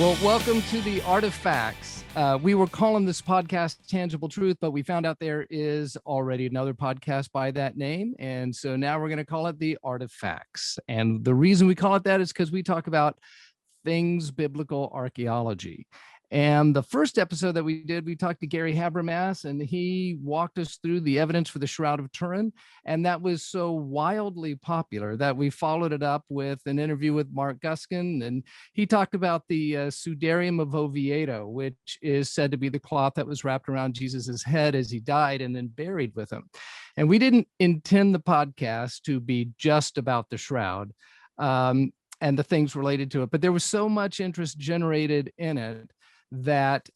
Well, welcome to the Artifacts. We were calling this podcast Tangible Truth, but we found out there is already another podcast by that name. And so now we're going to call it the Artifacts. And the reason we call it that is because we talk about things biblical archaeology. And the first episode that we did, we talked to Gary Habermas, and he walked us through the evidence for the Shroud of Turin. And that was so wildly popular that we followed it up with an interview with Mark Guskin. And he talked about the Sudarium of Oviedo, which is said to be the cloth that was wrapped around Jesus's head as he died and then buried with him. And we didn't intend the podcast to be just about the shroud and the things related to it, but there was so much interest generated in it that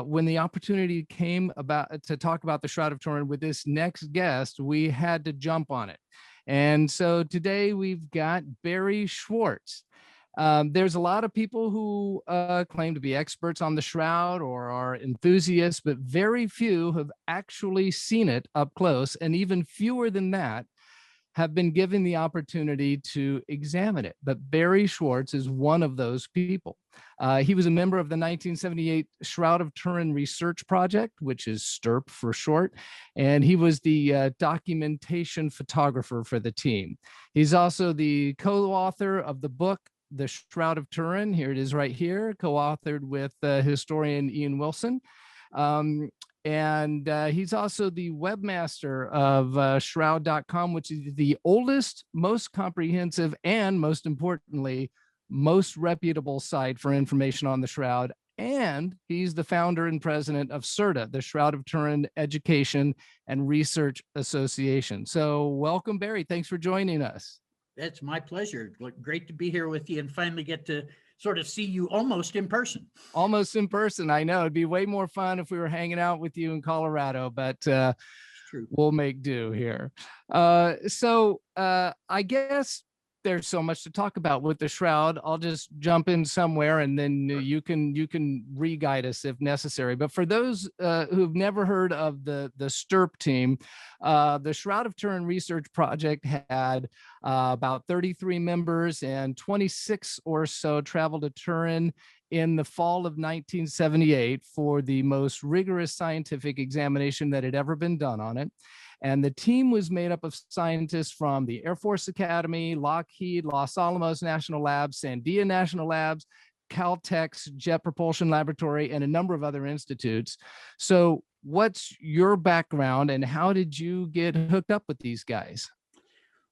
when the opportunity came about to talk about the Shroud of Turin with this next guest, we had to jump on it. And so today we've got Barrie Schwortz. There's a lot of people who claim to be experts on the shroud or are enthusiasts, but very few have actually seen it up close, and even fewer than that have been given the opportunity to examine it. But Barrie Schwortz is one of those people. He was a member of the 1978 Shroud of Turin Research Project, which is STURP for short, and he was the documentation photographer for the team. He's also the co-author of the book, The Shroud of Turin. Here it is right here, co-authored with historian Ian Wilson. And he's also the webmaster of shroud.com, which is the oldest, most comprehensive, and most importantly, most reputable site for information on the shroud. And he's the founder and president of SERTA, the Shroud of Turin Education and Research Association. So welcome, Barrie. Thanks for joining us. It's my pleasure. Great to be here with you and finally get to sort of see you almost in person. Almost in person. I know it'd be way more fun if we were hanging out with you in Colorado, but we'll make do here. So I guess there's so much to talk about with the shroud. I'll just jump in somewhere and then you can re-guide us if necessary. But for those who've never heard of the STURP team, the Shroud of Turin Research Project had about 33 members, and 26 or so traveled to Turin in the fall of 1978 for the most rigorous scientific examination that had ever been done on it. And the team was made up of scientists from the Air Force Academy, Lockheed, Los Alamos National Labs, Sandia National Labs, Caltech's Jet Propulsion Laboratory, and a number of other institutes. So what's your background and how did you get hooked up with these guys?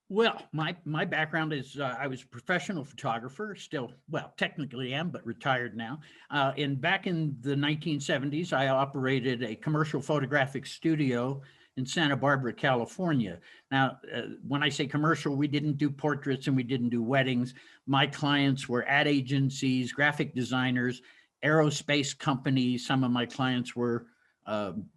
Well, my background is I was a professional photographer, still, well, technically am, but retired now. Back in the 1970s, I operated a commercial photographic studio in Santa Barbara, California. Now, when I say commercial, we didn't do portraits and we didn't do weddings. My clients were ad agencies, graphic designers, aerospace companies. Some of my clients were GM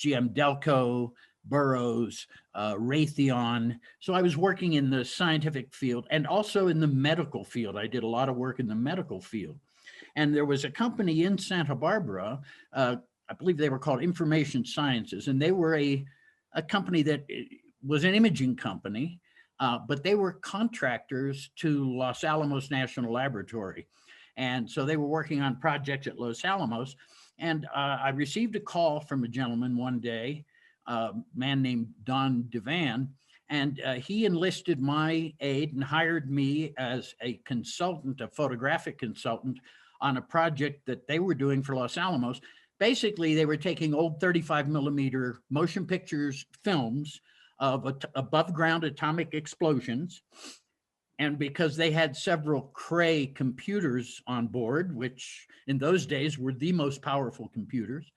Delco, Burroughs, Raytheon. So I was working in the scientific field and also in the medical field. I did a lot of work in the medical field. And there was a company in Santa Barbara, I believe they were called Information Sciences, and they were a company that was an imaging company, but they were contractors to Los Alamos National Laboratory. And so they were working on projects at Los Alamos. And I received a call from a gentleman one day, a man named Don Devan, and he enlisted my aid and hired me as a consultant, a photographic consultant, on a project that they were doing for Los Alamos. Basically, they were taking old 35 millimeter motion pictures films of above ground atomic explosions. And because they had several Cray computers on board, which in those days were the most powerful computers,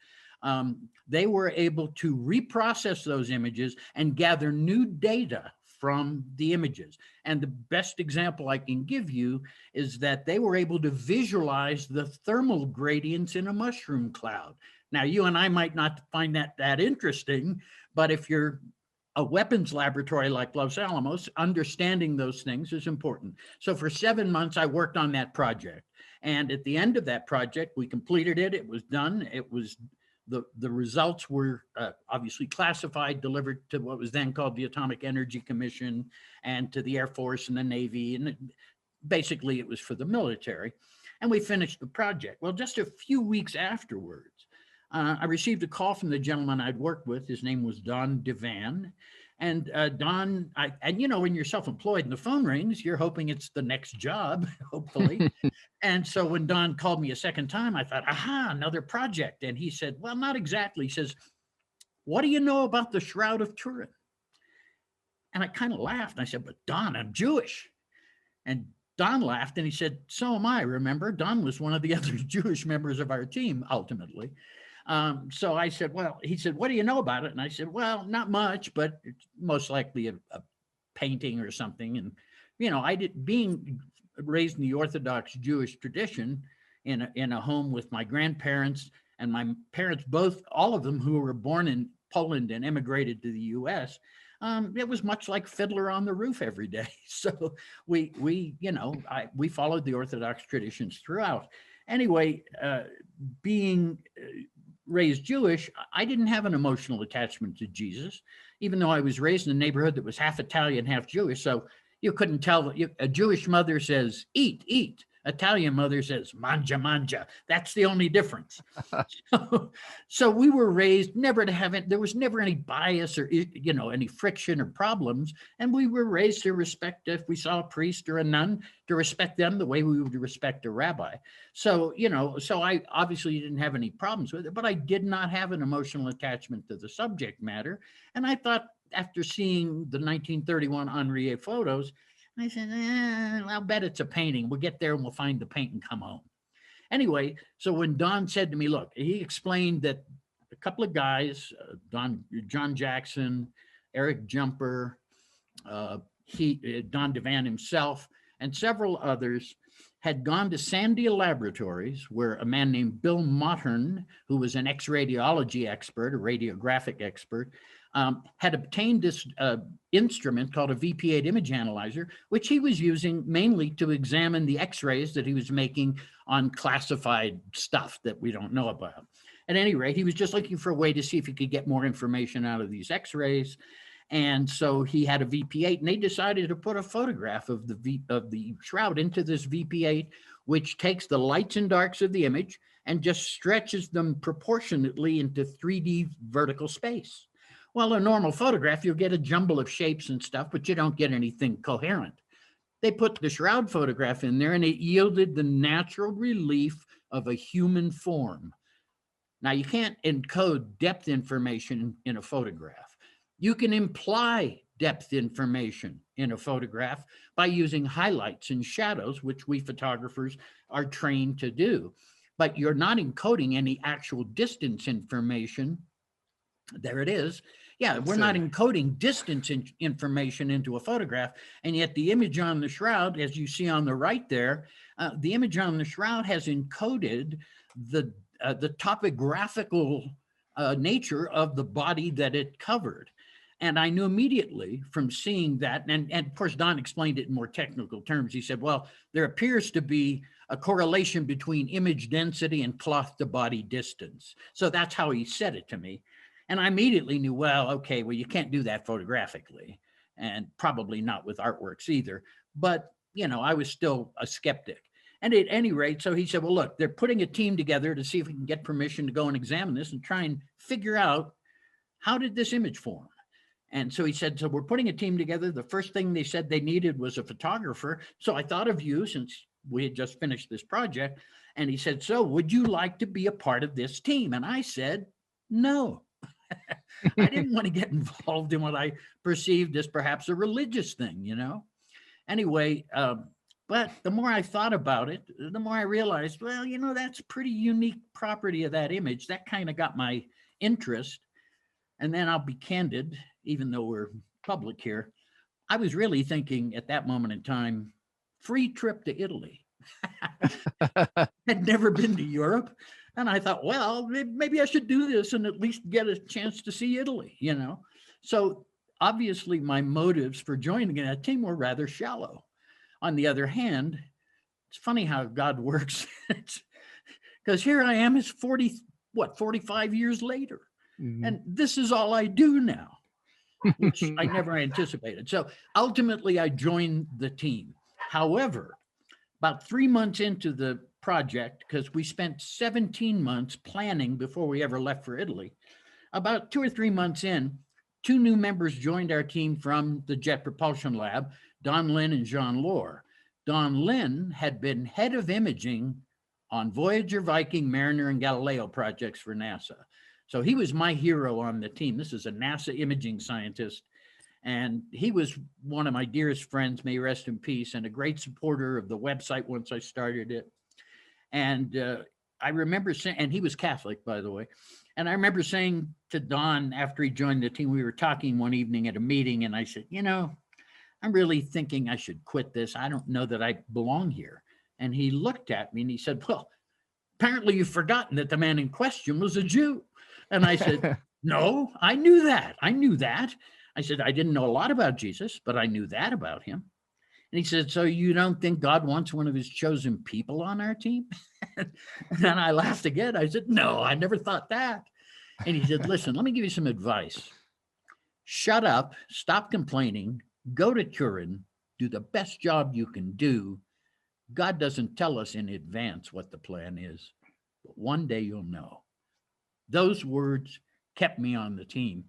they were able to reprocess those images and gather new data from the images. And the best example I can give you is that they were able to visualize the thermal gradients in a mushroom cloud. Now, you and I might not find that interesting, but if you're a weapons laboratory like Los Alamos, understanding those things is important. So for 7 months, I worked on that project. And at the end of that project, we completed it. It was done. It was the results were obviously classified, delivered to what was then called the Atomic Energy Commission and to the Air Force and the Navy. And basically it was for the military. and we finished the project. Well, just a few weeks afterwards, I received a call from the gentleman I'd worked with. His name was Don Devan. And Don, and you know, when you're self-employed and the phone rings, you're hoping it's the next job, hopefully. And so when Don called me a second time, I thought, aha, another project. And he said, well, not exactly. He says, what do you know about the Shroud of Turin? And I kind of laughed. And I said, but Don, I'm Jewish. And Don laughed and he said, so am I, remember? Don was one of the other Jewish members of our team, ultimately. So I said, well, he said, what do you know about it? And I said, well, not much, but it's most likely a painting or something. And, you know, being raised in the Orthodox Jewish tradition in a home with my grandparents and my parents, all of them who were born in Poland and immigrated to the US, it was much like Fiddler on the Roof every day. So we followed the Orthodox traditions throughout. Anyway, being raised Jewish, I didn't have an emotional attachment to Jesus, even though I was raised in a neighborhood that was half Italian, half Jewish. So you couldn't tell. A Jewish mother says, eat, eat. Italian mother says, manja, manja. That's the only difference. So we were raised never to have it. There was never any bias or, you know, any friction or problems. And we were raised to respect, if we saw a priest or a nun, to respect them the way we would respect a rabbi. So, you know, so I obviously didn't have any problems with it, but I did not have an emotional attachment to the subject matter. And I thought, after seeing the 1931 Henriet photos, I said, I'll bet it's a painting. We'll get there and we'll find the paint and come home. Anyway, so when Don said to me, look, he explained that a couple of guys, John Jackson, Eric Jumper, Don Devan himself, and several others had gone to Sandia Laboratories, where a man named Bill Mottern, who was an X-radiology expert, a radiographic expert, had obtained this instrument called a VP8 image analyzer, which he was using mainly to examine the X-rays that he was making on classified stuff that we don't know about. At any rate, he was just looking for a way to see if he could get more information out of these X-rays. And so he had a VP8, and they decided to put a photograph of the shroud into this VP8, which takes the lights and darks of the image and just stretches them proportionately into 3D vertical space. Well, a normal photograph, you'll get a jumble of shapes and stuff, but you don't get anything coherent. They put the shroud photograph in there and it yielded the natural relief of a human form. Now, you can't encode depth information in a photograph. You can imply depth information in a photograph by using highlights and shadows, which we photographers are trained to do. But you're not encoding any actual distance information. There it is. Yeah, we're not encoding distance information into a photograph. And yet the image on the shroud, as you see on the right there, the image on the shroud has encoded the topographical nature of the body that it covered. And I knew immediately from seeing that, and of course, Don explained it in more technical terms. He said, well, there appears to be a correlation between image density and cloth to body distance. So that's how he said it to me. And I immediately knew, well, okay, well, you can't do that photographically, and probably not with artworks either. But, you know, I was still a skeptic. And at any rate, so he said, well, look, they're putting a team together to see if we can get permission to go and examine this and try and figure out, how did this image form? And so he said, so we're putting a team together. The first thing they said they needed was a photographer. So I thought of you, since we had just finished this project. And he said, so would you like to be a part of this team? And I said, no. I didn't want to get involved in what I perceived as perhaps a religious thing, you know. Anyway, but the more I thought about it, the more I realized, well, you know, that's pretty unique property of that image. That kind of got my interest. And then I'll be candid, even though we're public here, I was really thinking at that moment in time, free trip to Italy. Had never been to Europe. And I thought, well, maybe I should do this and at least get a chance to see Italy, you know? So obviously my motives for joining that team were rather shallow. On the other hand, it's funny how God works. Because here I am, it's 45 years later. Mm-hmm. And this is all I do now, which I never anticipated. So ultimately I joined the team. However, about 3 months into the project, because we spent 17 months planning before we ever left for Italy. About 2 or 3 months in, 2 new members joined our team from the Jet Propulsion Lab, Don Lynn and Jean Lohr. Don Lynn had been head of imaging on Voyager, Viking, Mariner, and Galileo projects for NASA. So he was my hero on the team. This is a NASA imaging scientist. And he was one of my dearest friends, may he rest in peace, and a great supporter of the website once I started it. And I remember saying, and he was Catholic, by the way. And I remember saying to Don after he joined the team, we were talking one evening at a meeting, and I said, I'm really thinking I should quit this. I don't know that I belong here. And he looked at me and he said, well, apparently you've forgotten that the man in question was a Jew. And I said, no, I knew that. I said, I didn't know a lot about Jesus, but I knew that about him. And he said, so you don't think God wants one of his chosen people on our team? And then I laughed again. I said, no, I never thought that. And he said, listen, let me give you some advice. Shut up, stop complaining, go to Turin, do the best job you can do. God doesn't tell us in advance what the plan is, but one day you'll know. Those words kept me on the team.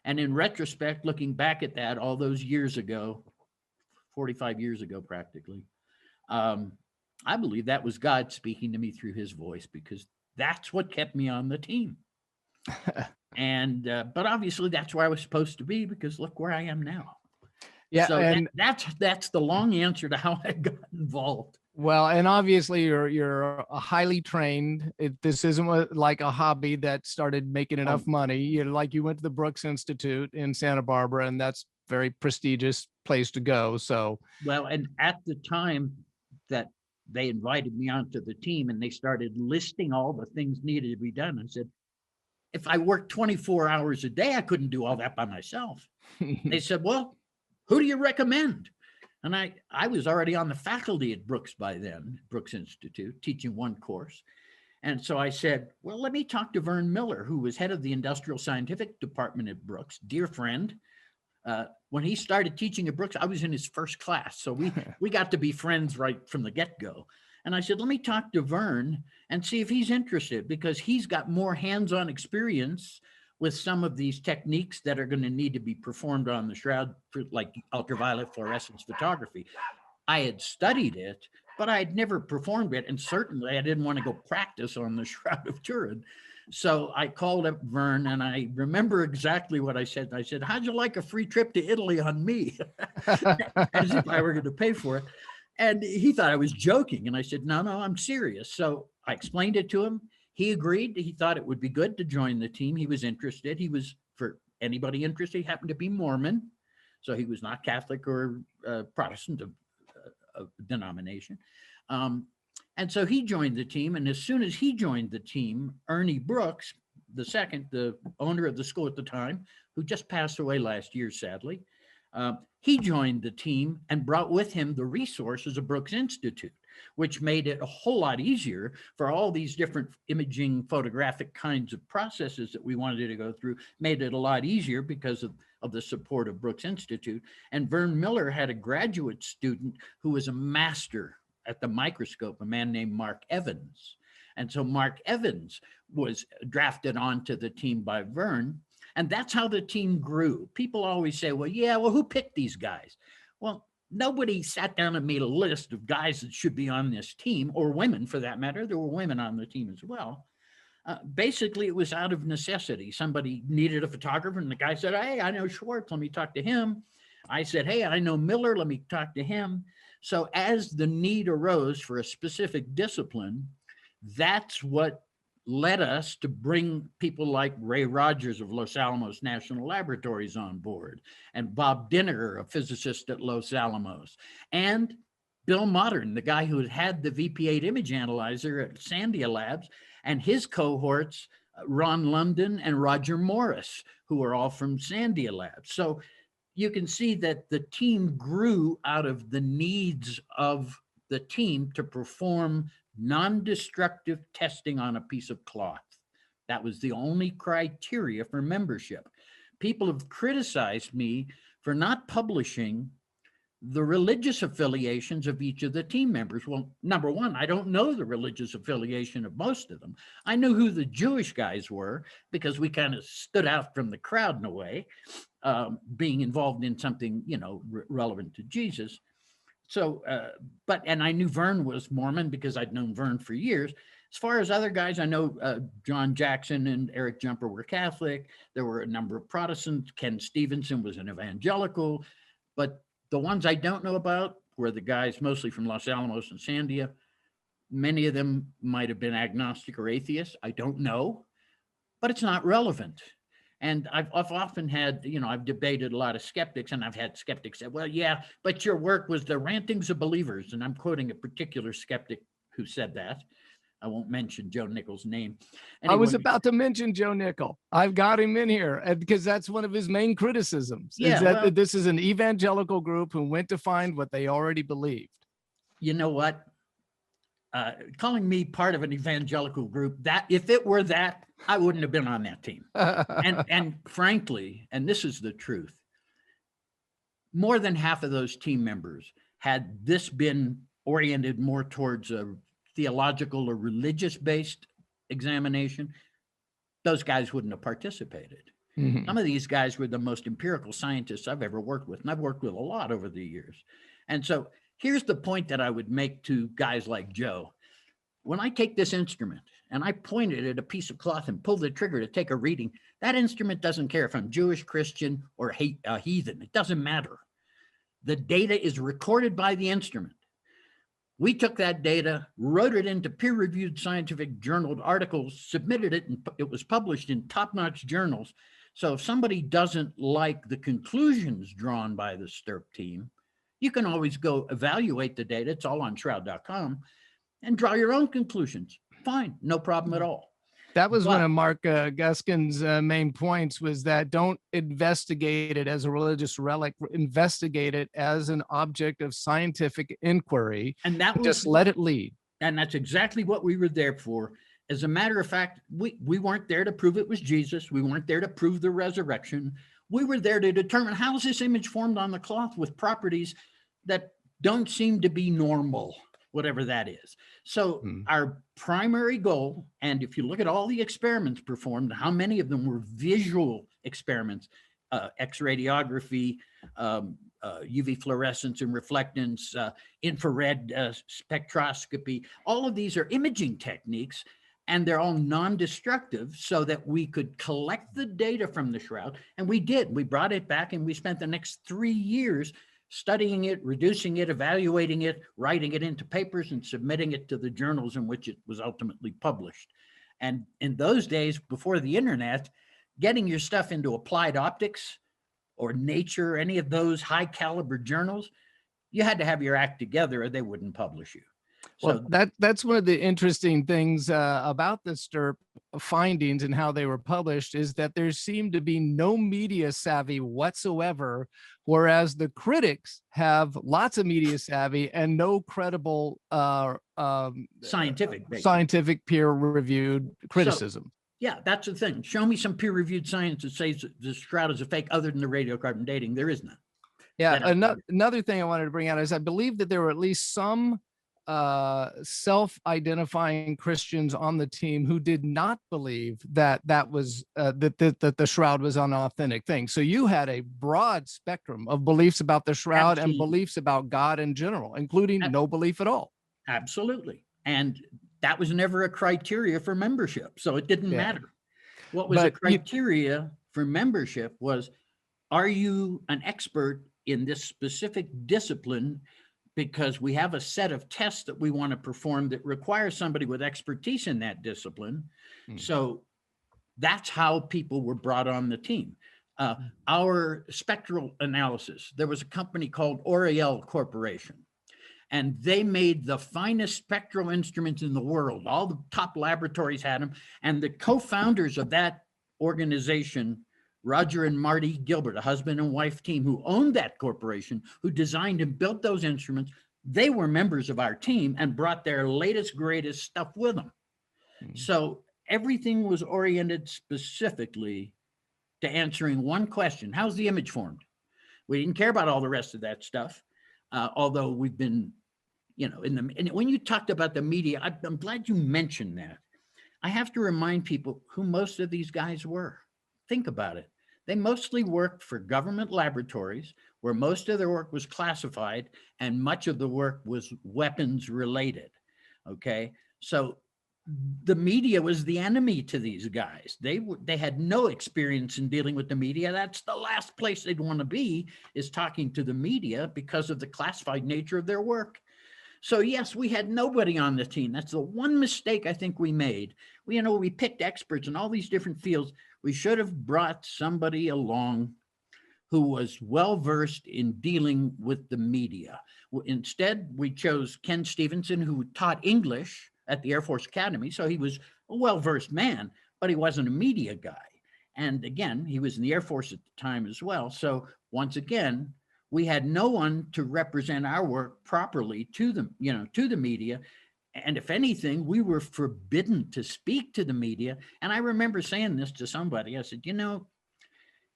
And in retrospect, looking back at that all those years ago, 45 years ago practically, I believe that was God speaking to me through his voice, because that's what kept me on the team. And but obviously that's where I was supposed to be, because look where I am now. Yeah, so and that's the long answer to how I got involved. well, and obviously you're a highly trained. This isn't like a hobby that started making enough money. You went to the Brooks Institute in Santa Barbara, and that's a very prestigious place to go. So well, and at the time that they invited me onto the team and they started listing all the things needed to be done, I said, if I worked 24 hours a day, I couldn't do all that by myself. They said, well, who do you recommend? And I was already on the faculty at Brooks by then, Brooks Institute, teaching one course. And so I said, well, let me talk to Vern Miller, who was head of the Industrial Scientific Department at Brooks, dear friend. When he started teaching at Brooks, I was in his first class. So we got to be friends right from the get-go. And I said, let me talk to Vern and see if he's interested, because he's got more hands-on experience with some of these techniques that are going to need to be performed on the shroud, like ultraviolet fluorescence photography. I had studied it, but I had never performed it. And certainly I didn't want to go practice on the Shroud of Turin. So I called up Vern, and I remember exactly what I said. I said, how'd you like a free trip to Italy on me? As if I were going to pay for it. And he thought I was joking. And I said, no, I'm serious. So I explained it to him. He agreed. He thought it would be good to join the team. He was interested. He was, for anybody interested, he happened to be Mormon. So he was not Catholic or Protestant of denomination. And so he joined the team. And as soon as he joined the team, Ernie Brooks, the owner of the school at the time, who just passed away last year, sadly, he joined the team and brought with him the resources of Brooks Institute, which made it a whole lot easier for all these different imaging photographic kinds of processes that we wanted to go through, made it a lot easier because of the support of Brooks Institute. And Vern Miller had a graduate student who was a master at the microscope, a man named Mark Evans. And so Mark Evans was drafted onto the team by Vern. And that's how the team grew. People always say, well, who picked these guys? Well, nobody sat down and made a list of guys that should be on this team, or women for that matter. There were women on the team as well. Basically, it was out of necessity. Somebody needed a photographer, and the guy said, hey, I know Schwartz, let me talk to him. I said, hey, I know Miller, let me talk to him. So as the need arose for a specific discipline, that's what led us to bring people like Ray Rogers of Los Alamos National Laboratories on board, and Bob Dinner, a physicist at Los Alamos, and Bill Modern, the guy who had the VP8 image analyzer at Sandia Labs, and his cohorts, Ron London and Roger Morris, who are all from Sandia Labs. So you can see that the team grew out of the needs of the team to perform non-destructive testing on a piece of cloth. That was the only criteria for membership. People have criticized me for not publishing the religious affiliations of each of the team members. Well, number one, I don't know the religious affiliation of most of them. I knew who the Jewish guys were because we kind of stood out from the crowd in a way, being involved in something, relevant to Jesus. So, and I knew Vern was Mormon because I'd known Vern for years. As far as other guys, I know John Jackson and Eric Jumper were Catholic. There were a number of Protestants. Ken Stevenson was an evangelical. But the ones I don't know about were the guys mostly from Los Alamos and Sandia. Many of them might have been agnostic or atheist. I don't know, but it's not relevant. And I've often had, I've debated a lot of skeptics, and I've had skeptics say, well, yeah, but your work was the rantings of believers. And I'm quoting a particular skeptic who said that. I won't mention Joe Nickel's name. Anyway, I was about to mention Joe Nickel. I've got him in here because that's one of his main criticisms. Yeah, is that this is an evangelical group who went to find what they already believed. You know what? Calling me part of an evangelical group, that if it were that, I wouldn't have been on that team. and frankly, and this is the truth, more than half of those team members, had this been oriented more towards a theological or religious-based examination, those guys wouldn't have participated. Mm-hmm. Some of these guys were the most empirical scientists I've ever worked with, and I've worked with a lot over the years. And so here's the point that I would make to guys like Joe. When I take this instrument and I point it at a piece of cloth and pull the trigger to take a reading, that instrument doesn't care if I'm Jewish, Christian, or heathen. It doesn't matter. The data is recorded by the instrument. We took that data, wrote it into peer-reviewed scientific journaled articles, submitted it, and it was published in top-notch journals. So if somebody doesn't like the conclusions drawn by the STIRP team, you can always go evaluate the data. It's all on shroud.com and draw your own conclusions. Fine, no problem at all. That was one of Mark Guskin's main points, was that don't investigate it as a religious relic, investigate it as an object of scientific inquiry, and just let it lead. And that's exactly what we were there for. As a matter of fact, we weren't there to prove it was Jesus. We weren't there to prove the resurrection. We were there to determine how is this image formed on the cloth with properties that don't seem to be normal, whatever that is. So our primary goal, and if you look at all the experiments performed, how many of them were visual experiments, X-radiography, UV fluorescence and reflectance, infrared spectroscopy, all of these are imaging techniques, and they're all non-destructive so that we could collect the data from the shroud. And we did. We brought it back, and we spent the next 3 years studying it, reducing it, evaluating it, writing it into papers, and submitting it to the journals in which it was ultimately published. And in those days, before the internet, getting your stuff into Applied Optics or Nature, or any of those high caliber journals, you had to have your act together or they wouldn't publish you. So that's one of the interesting things about the STIRP findings and how they were published, is that there seemed to be no media savvy whatsoever, whereas the critics have lots of media savvy and no credible scientific peer-reviewed criticism. So, yeah, that's the thing. Show me some peer-reviewed science that says the shroud is a fake other than the radiocarbon dating. There is none. Yeah, another thing I wanted to bring out is I believe that there were at least some self-identifying Christians on the team who did not believe that was that the shroud was an authentic thing. So you had a broad spectrum of beliefs about the shroud. Absolutely. And beliefs about God in general, including no belief at all. Absolutely. And that was never a criteria for membership, so it didn't matter. What was a criteria for membership was, are you an expert in this specific discipline? Because we have a set of tests that we want to perform that require somebody with expertise in that discipline. So that's how people were brought on the team. Our spectral analysis, there was a company called Oriel Corporation, and they made the finest spectral instruments in the world. All the top laboratories had them. And the co-founders of that organization, Roger and Marty Gilbert, a husband and wife team who owned that corporation, who designed and built those instruments, they were members of our team and brought their latest, greatest stuff with them. So everything was oriented specifically to answering one question: how's the image formed? We didn't care about all the rest of that stuff. Although we've been, and when you talked about the media, I'm glad you mentioned that. I have to remind people who most of these guys were. Think about it. They mostly worked for government laboratories where most of their work was classified and much of the work was weapons related. Okay. So the media was the enemy to these guys. They had no experience in dealing with the media. That's the last place they'd want to be, is talking to the media, because of the classified nature of their work. So yes, we had nobody on the team. That's the one mistake I think we made. We picked experts in all these different fields. We should have brought somebody along who was well-versed in dealing with the media. Instead, we chose Ken Stevenson, who taught English at the Air Force Academy. So he was a well-versed man, but he wasn't a media guy. And again, he was in the Air Force at the time as well. So once again, we had no one to represent our work properly to the media. And if anything, we were forbidden to speak to the media. And I remember saying this to somebody. I said, you know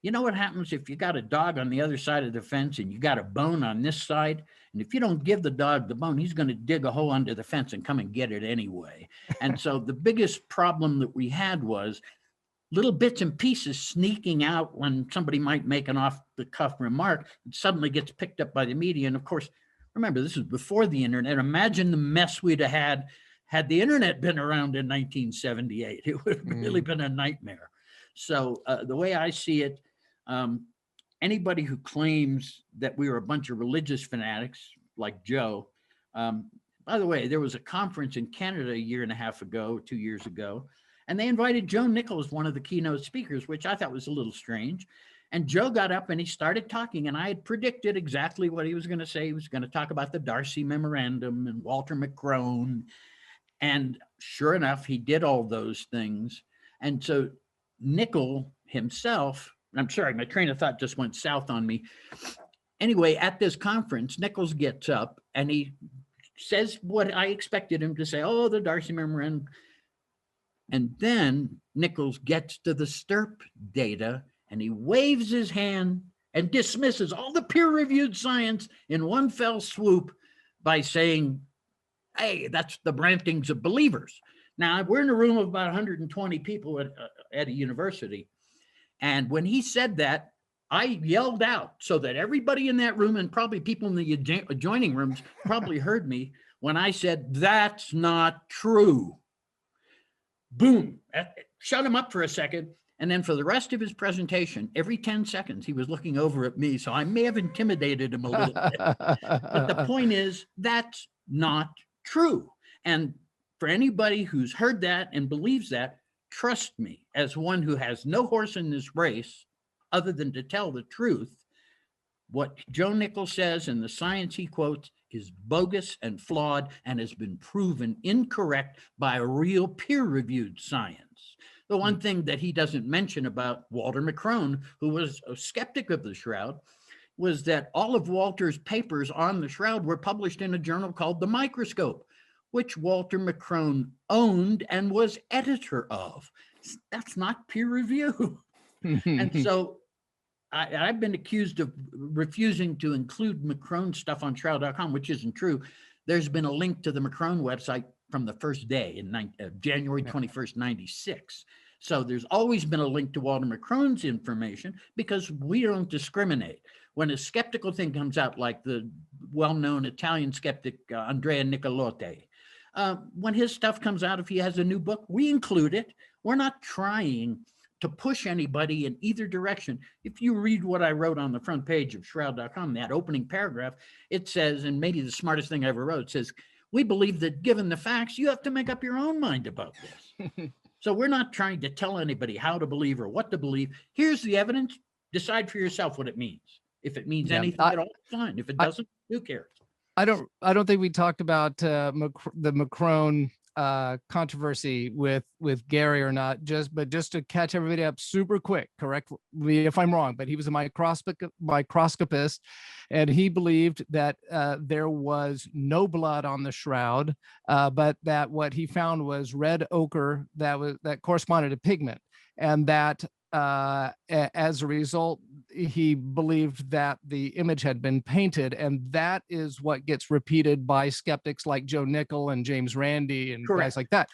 what happens if you got a dog on the other side of the fence and you got a bone on this side? And if you don't give the dog the bone, he's going to dig a hole under the fence and come and get it anyway. And so the biggest problem that we had was little bits and pieces sneaking out when somebody might make an off-the-cuff remark. It suddenly gets picked up by the media. And of course, remember, this is before the internet. Imagine the mess we'd have had the internet been around in 1978. It would have really been a nightmare. So the way I see it, anybody who claims that we were a bunch of religious fanatics like Joe, by the way, there was a conference in Canada a year and a half ago, 2 years ago, and they invited Joe Nichols, one of the keynote speakers, which I thought was a little strange. And Joe got up and he started talking, and I had predicted exactly what he was going to say. He was going to talk about the Darcy Memorandum and Walter McCrone. And sure enough, he did all those things. And so Nichol himself, I'm sorry, my train of thought just went south on me. Anyway, at this conference, Nichols gets up and he says what I expected him to say. Oh, the Darcy Memorandum. And then Nichols gets to the STIRP data and he waves his hand and dismisses all the peer-reviewed science in one fell swoop by saying, hey, that's the rantings of believers. Now, we're in a room of about 120 people at a university. And when he said that, I yelled out so that everybody in that room, and probably people in the adjoining rooms probably heard me when I said, that's not true. Boom, shut him up for a second. And then for the rest of his presentation, every 10 seconds, he was looking over at me. So I may have intimidated him a little bit. But the point is, that's not true. And for anybody who's heard that and believes that, trust me, as one who has no horse in this race, other than to tell the truth, what Joe Nichols says and the science he quotes is bogus and flawed and has been proven incorrect by real peer-reviewed science. The one thing that he doesn't mention about Walter McCrone, who was a skeptic of the Shroud, was that all of Walter's papers on the Shroud were published in a journal called The Microscope, which Walter McCrone owned and was editor of. That's not peer review. And so I've been accused of refusing to include McCrone stuff on shroud.com, which isn't true. There's been a link to the McCrone website from the first day in January 21st, 96. So there's always been a link to Walter McCrone's information because we don't discriminate. When a skeptical thing comes out, like the well-known Italian skeptic Andrea Nicolotti, when his stuff comes out, if he has a new book, we include it. We're not trying to push anybody in either direction. If you read what I wrote on the front page of shroud.com, that opening paragraph, it says, and maybe the smartest thing I ever wrote, it says, we believe that given the facts, you have to make up your own mind about this. So we're not trying to tell anybody how to believe or what to believe. Here's the evidence. Decide for yourself what it means. If it means anything at all, fine. If it doesn't, who cares? I don't think we talked about the McCrone controversy with Gary or not, but just to catch everybody up super quick, correct me if I'm wrong, but he was a microscopist, and he believed that there was no blood on the Shroud, but that what he found was red ochre that corresponded to pigment, and that as a result, he believed that the image had been painted, and that is what gets repeated by skeptics like Joe Nickel and James Randi and Correct. guys like that.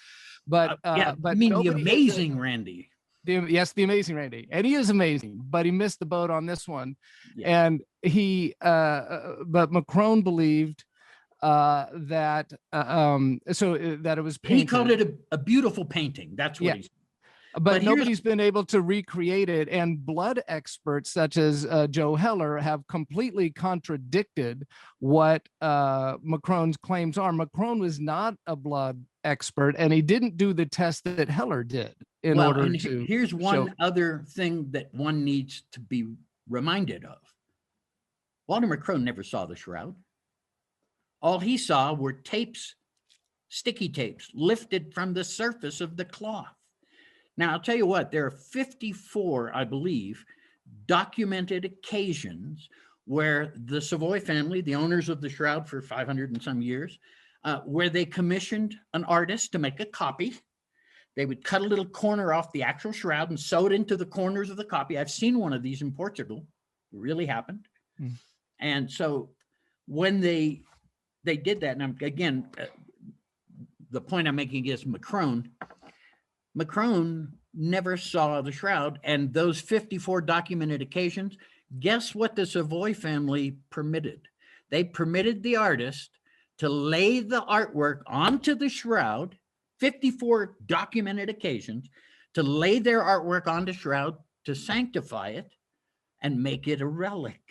But I mean, the amazing Randy. Yes, the amazing Randy, and he is amazing, but he missed the boat on this one. Yeah. And but McCrone believed that that it was painted. He called it a beautiful painting. That's what he said. But nobody's been able to recreate it, and blood experts such as Joe Heller have completely contradicted what McCrone's claims are. McCrone was not a blood expert, and he didn't do the test that Heller did in order to. Here's one other thing that one needs to be reminded of. Walter McCrone never saw the shroud. All he saw were tapes, sticky tapes, lifted from the surface of the cloth. Now, I'll tell you what, there are 54, I believe, documented occasions where the Savoy family, the owners of the shroud for 500 and some years, where they commissioned an artist to make a copy. They would cut a little corner off the actual shroud and sew it into the corners of the copy. I've seen one of these in Portugal. It really happened. Mm. And so when they did that, and again, the point I'm making is McCrone never saw the shroud, and those 54 documented occasions, guess what the Savoy family permitted? They permitted the artist to lay the artwork onto the shroud, 54 documented occasions, to lay their artwork onto shroud, to sanctify it and make it a relic.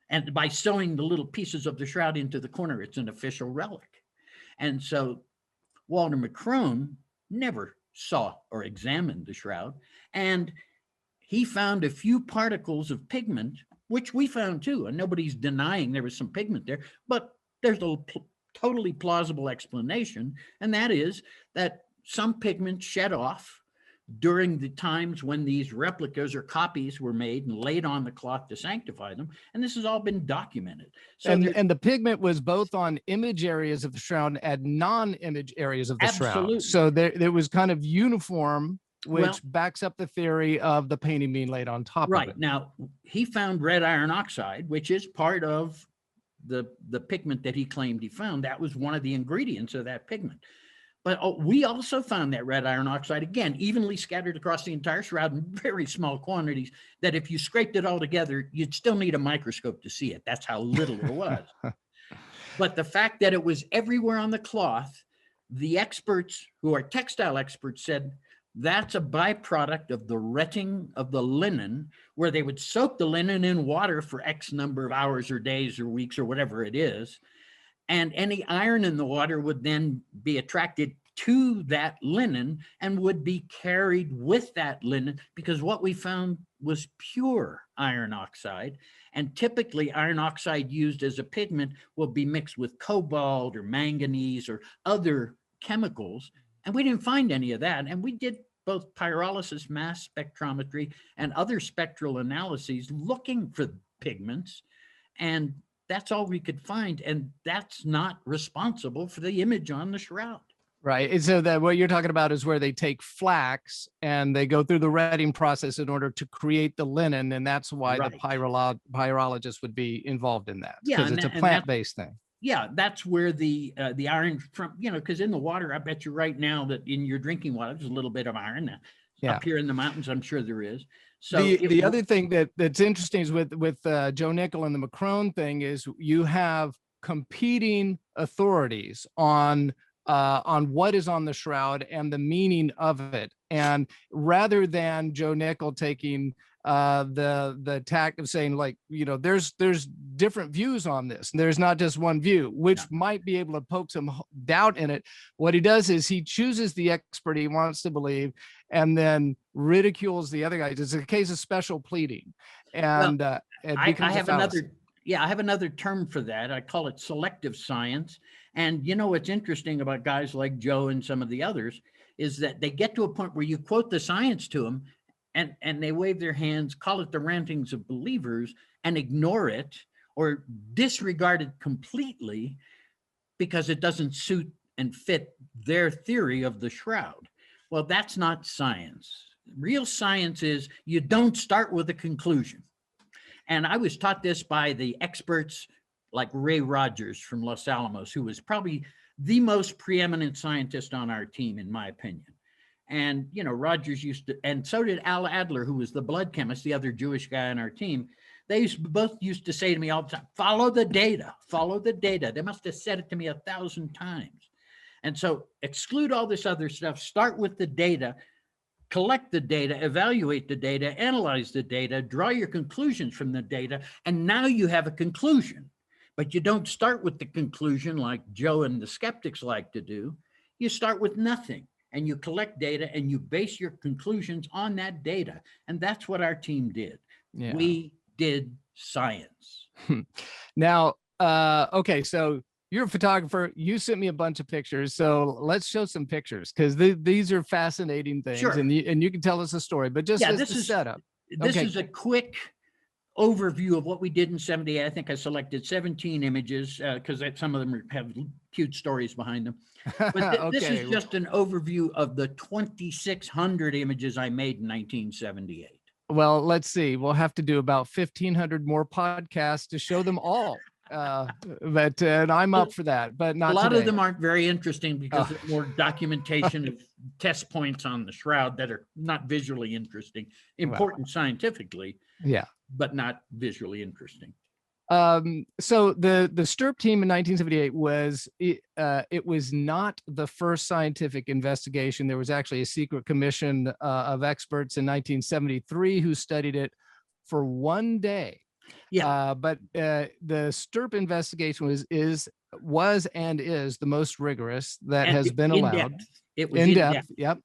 And by sewing the little pieces of the shroud into the corner, it's an official relic. And so Walter McCrone never saw or examined the shroud, and he found a few particles of pigment, which we found too, and nobody's denying there was some pigment there, but there's a totally plausible explanation, and that is that some pigment shed off during the times when these replicas or copies were made and laid on the cloth to sanctify them, and this has all been documented. So and the pigment was both on image areas of the shroud and non-image areas of the shroud. So there was kind of uniform, which backs up the theory of the painting being laid on top of it. Right. Now, he found red iron oxide, which is part of the pigment that he claimed he found. That was one of the ingredients of that pigment. But we also found that red iron oxide, again, evenly scattered across the entire shroud in very small quantities, that if you scraped it all together, you'd still need a microscope to see it. That's how little it was. But the fact that it was everywhere on the cloth, the experts who are textile experts said that's a byproduct of the retting of the linen, where they would soak the linen in water for X number of hours or days or weeks or whatever it is. And any iron in the water would then be attracted to that linen and would be carried with that linen, because what we found was pure iron oxide. And typically iron oxide used as a pigment will be mixed with cobalt or manganese or other chemicals. And we didn't find any of that. And we did both pyrolysis, mass spectrometry, and other spectral analyses looking for pigments. And that's all we could find, and that's not responsible for the image on the shroud. Right. And so that what you're talking about is where they take flax and they go through the retting process in order to create the linen, and that's why the pyrologist would be involved in that, because it's a plant-based thing. Yeah, that's where the iron from, because in the water, I bet you right now that in your drinking water, there's a little bit of iron. Up here in the mountains, I'm sure there is. So the other thing that's interesting is with Joe Nickel and the McCrone thing is you have competing authorities on what is on the shroud and the meaning of it. And rather than Joe Nickel taking the tact of saying, like, there's different views on this, and there's not just one view, which might be able to poke some doubt in it. What he does is he chooses the expert he wants to believe and then ridicules the other guys. It's a case of special pleading. And I have another term for that. I call it selective science. And what's interesting about guys like Joe and some of the others is that they get to a point where you quote the science to them and they wave their hands, call it the rantings of believers, and ignore it or disregard it completely because it doesn't suit and fit their theory of the shroud. Well, that's not science. Real science is you don't start with a conclusion. And I was taught this by the experts like Ray Rogers from Los Alamos, who was probably the most preeminent scientist on our team, in my opinion. And, you know, Rogers used to, and so did Al Adler, who was the blood chemist, the other Jewish guy on our team. They both used to say to me all the time, follow the data, follow the data. They must have said it to me 1,000 times. And so exclude all this other stuff, start with the data, collect the data, evaluate the data, analyze the data, draw your conclusions from the data, and now you have a conclusion. But you don't start with the conclusion like Joe and the skeptics like to do. You start with nothing, and you collect data, and you base your conclusions on that data. And that's what our team did. Yeah. We did science. Now, okay, so you're a photographer. You sent me a bunch of pictures. So let's show some pictures, because these are fascinating things. Sure. And you can tell us a story, but just as the setup. This Okay. is a quick overview of what we did in 78. I think I selected 17 images because some of them have cute stories behind them. But this is just an overview of the 2,600 images I made in 1978. Well, let's see. We'll have to do about 1,500 more podcasts to show them all. But I'm up for that, but not a lot today. of them aren't very interesting because there's more documentation of test points on the shroud that are not visually interesting, important scientifically, but not visually interesting. So the STIRP team in 1978 was it was not the first scientific investigation. There was actually a secret commission of experts in 1973 who studied it for one day. Yeah. But the STIRP investigation was and is the most rigorous that has been allowed. It was in depth. Yep.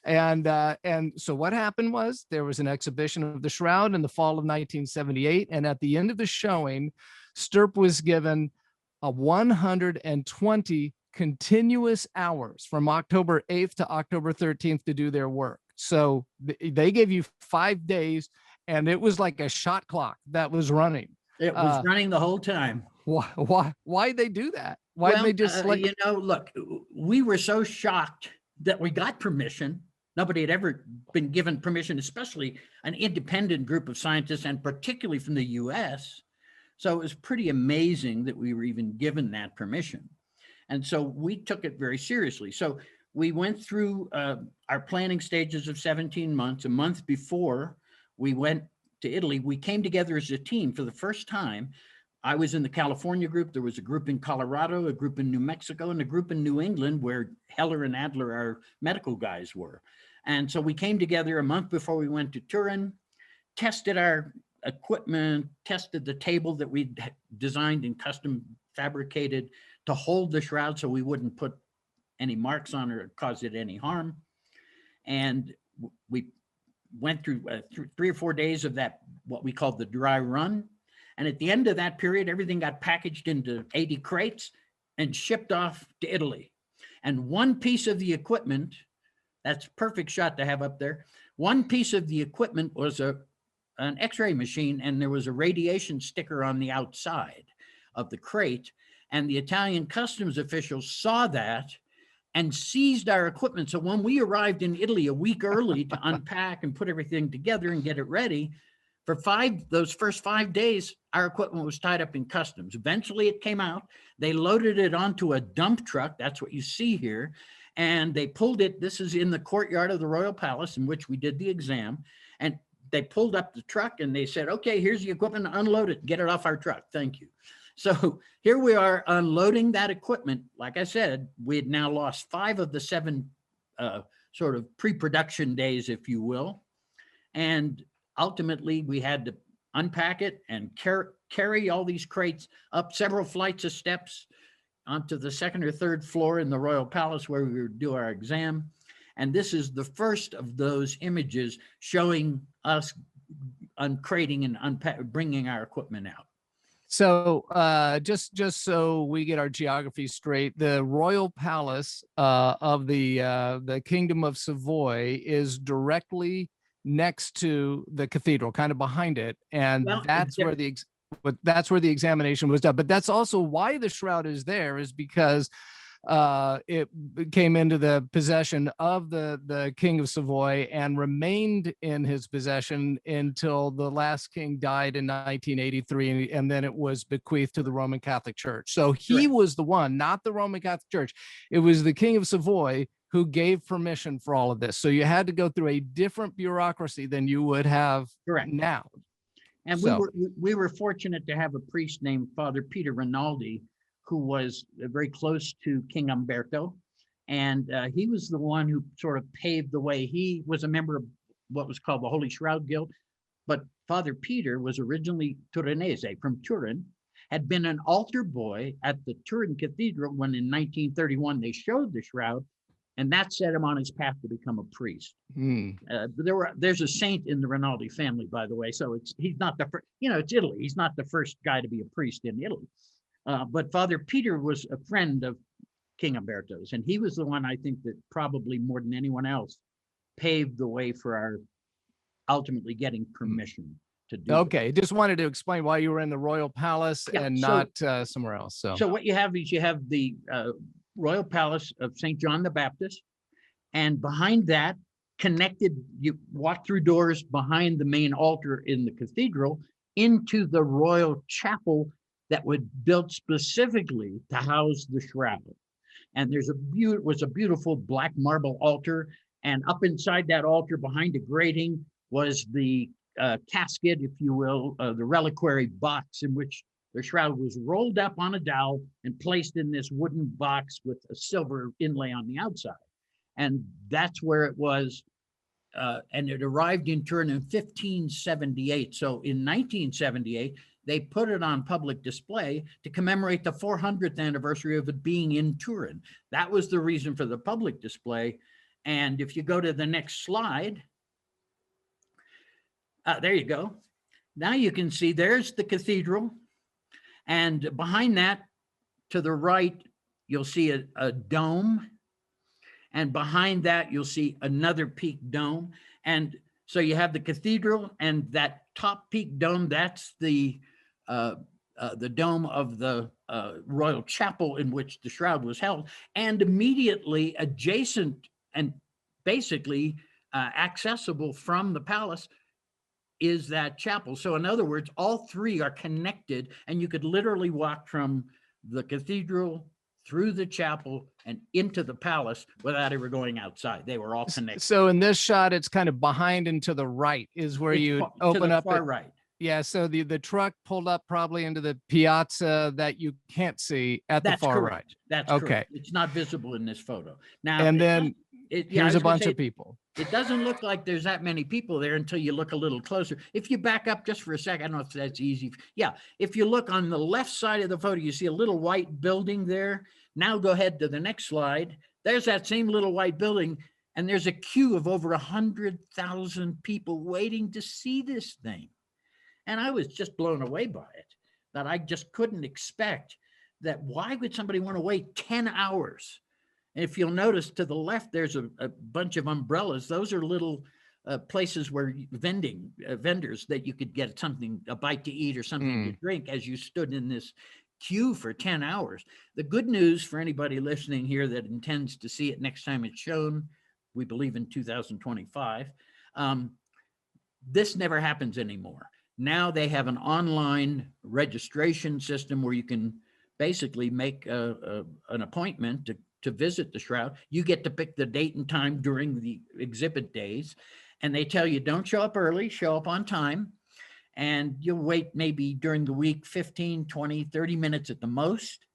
And so what happened was there was an exhibition of the shroud in the fall of 1978. And at the end of the showing, STIRP was given a 120 continuous hours from October 8th to October 13th to do their work. So they gave you 5 days, and it was like a shot clock that was running. It was running the whole time. Why'd they do that? Why didn't they just you know, look, we were so shocked that we got permission. Nobody had ever been given permission, especially an independent group of scientists, and particularly from the US. So it was pretty amazing that we were even given that permission. And so we took it very seriously. So we went through our planning stages of 17 months. A month before we went to Italy, we came together as a team for the first time. I was in the California group. There was a group in Colorado, a group in New Mexico, and a group in New England where Heller and Adler, our medical guys, were. And so we came together a month before we went to Turin, tested our equipment, tested the table that we'd designed and custom fabricated to hold the shroud so we wouldn't put any marks on it or cause it any harm. And we went through 3 or 4 days of that, what we called the dry run. And at the end of that period, everything got packaged into 80 crates and shipped off to Italy. And one piece of the equipment, that's perfect shot to have up there. One piece of the equipment was an X-ray machine, and there was a radiation sticker on the outside of the crate. And the Italian customs officials saw that and seized our equipment. So when we arrived in Italy a week early to unpack and put everything together and get it ready, for those first 5 days, our equipment was tied up in customs. Eventually it came out. They loaded it onto a dump truck. That's what you see here. And they pulled it. This is in the courtyard of the Royal Palace in which we did the exam. And they pulled up the truck and they said, okay, here's the equipment, unload it, get it off our truck. Thank you. So here we are unloading that equipment. Like I said, we had now lost 5 of the 7 sort of pre-production days, if you will. And ultimately, we had to unpack it and carry all these crates up several flights of steps onto the 2nd or 3rd floor in the Royal Palace where we would do our exam. And this is the first of those images showing us uncrating and bringing our equipment out. So just so we get our geography straight, the Royal Palace of the Kingdom of Savoy is directly next to the cathedral, kind of behind it, and that's where the examination was done. But that's also why the shroud is there, is because it came into the possession of the King of Savoy and remained in his possession until the last king died in 1983, and then it was bequeathed to the Roman Catholic Church. So he was the one, not the Roman Catholic Church. It was the King of Savoy who gave permission for all of this. So you had to go through a different bureaucracy than you would have now. And we were fortunate to have a priest named Father Peter Rinaldi, who was very close to King Umberto. And he was the one who sort of paved the way. He was a member of what was called the Holy Shroud Guild. But Father Peter was originally Turinese from Turin, had been an altar boy at the Turin Cathedral when in 1931 they showed the shroud. And that set him on his path to become a priest. There's a saint in the Rinaldi family, by the way. So he's not the first, it's Italy. He's not the first guy to be a priest in Italy. But Father Peter was a friend of King Umberto's, and he was the one, I think, that probably more than anyone else paved the way for our ultimately getting permission to do. Okay, just wanted to explain why you were in the Royal Palace and not somewhere else. So what you have is you have the Royal Palace of St. John the Baptist, and behind that, connected, you walk through doors behind the main altar in the cathedral into the royal chapel that was built specifically to house the shroud. And was a beautiful black marble altar, and up inside that altar behind a grating was the casket, if you will, the reliquary box in which the shroud was rolled up on a dowel and placed in this wooden box with a silver inlay on the outside. And that's where it was. And it arrived in Turin in 1578. So in 1978, they put it on public display to commemorate the 400th anniversary of it being in Turin. That was the reason for the public display. And if you go to the next slide, there you go. Now you can see there's the cathedral. And behind that, to the right, you'll see a dome. And behind that, you'll see another peak dome. And so you have the cathedral, and that top peak dome, that's the dome of the royal chapel in which the shroud was held. And immediately adjacent and basically accessible from the palace is that chapel. So in other words, all three are connected, and you could literally walk from the cathedral through the chapel and into the palace without ever going outside. They were all connected. So in this shot, it's kind of behind and to the right is where you open up. Far right. Yeah, so the truck pulled up probably into the piazza that you can't see at the far right. That's correct. It's not visible in this photo. Now, and then here's a bunch of people. It doesn't look like there's that many people there until you look a little closer. If you back up just for a second, I don't know if that's easy. Yeah, if you look on the left side of the photo, you see a little white building there. Now go ahead to the next slide. There's that same little white building, and there's a queue of over 100,000 people waiting to see this thing. And I was just blown away by it, that I just couldn't expect that. Why would somebody want to wait 10 hours? And if you'll notice to the left, there's a bunch of umbrellas. Those are little places where vendors that you could get something, a bite to eat or something to drink as you stood in this queue for 10 hours. The good news for anybody listening here that intends to see it next time it's shown, we believe in 2025, this never happens anymore. Now they have an online registration system where you can basically make an appointment to visit the shroud. You get to pick the date and time during the exhibit days, and they tell you don't show up early, show up on time, and you'll wait maybe during the week 15, 20, 30 minutes at the most,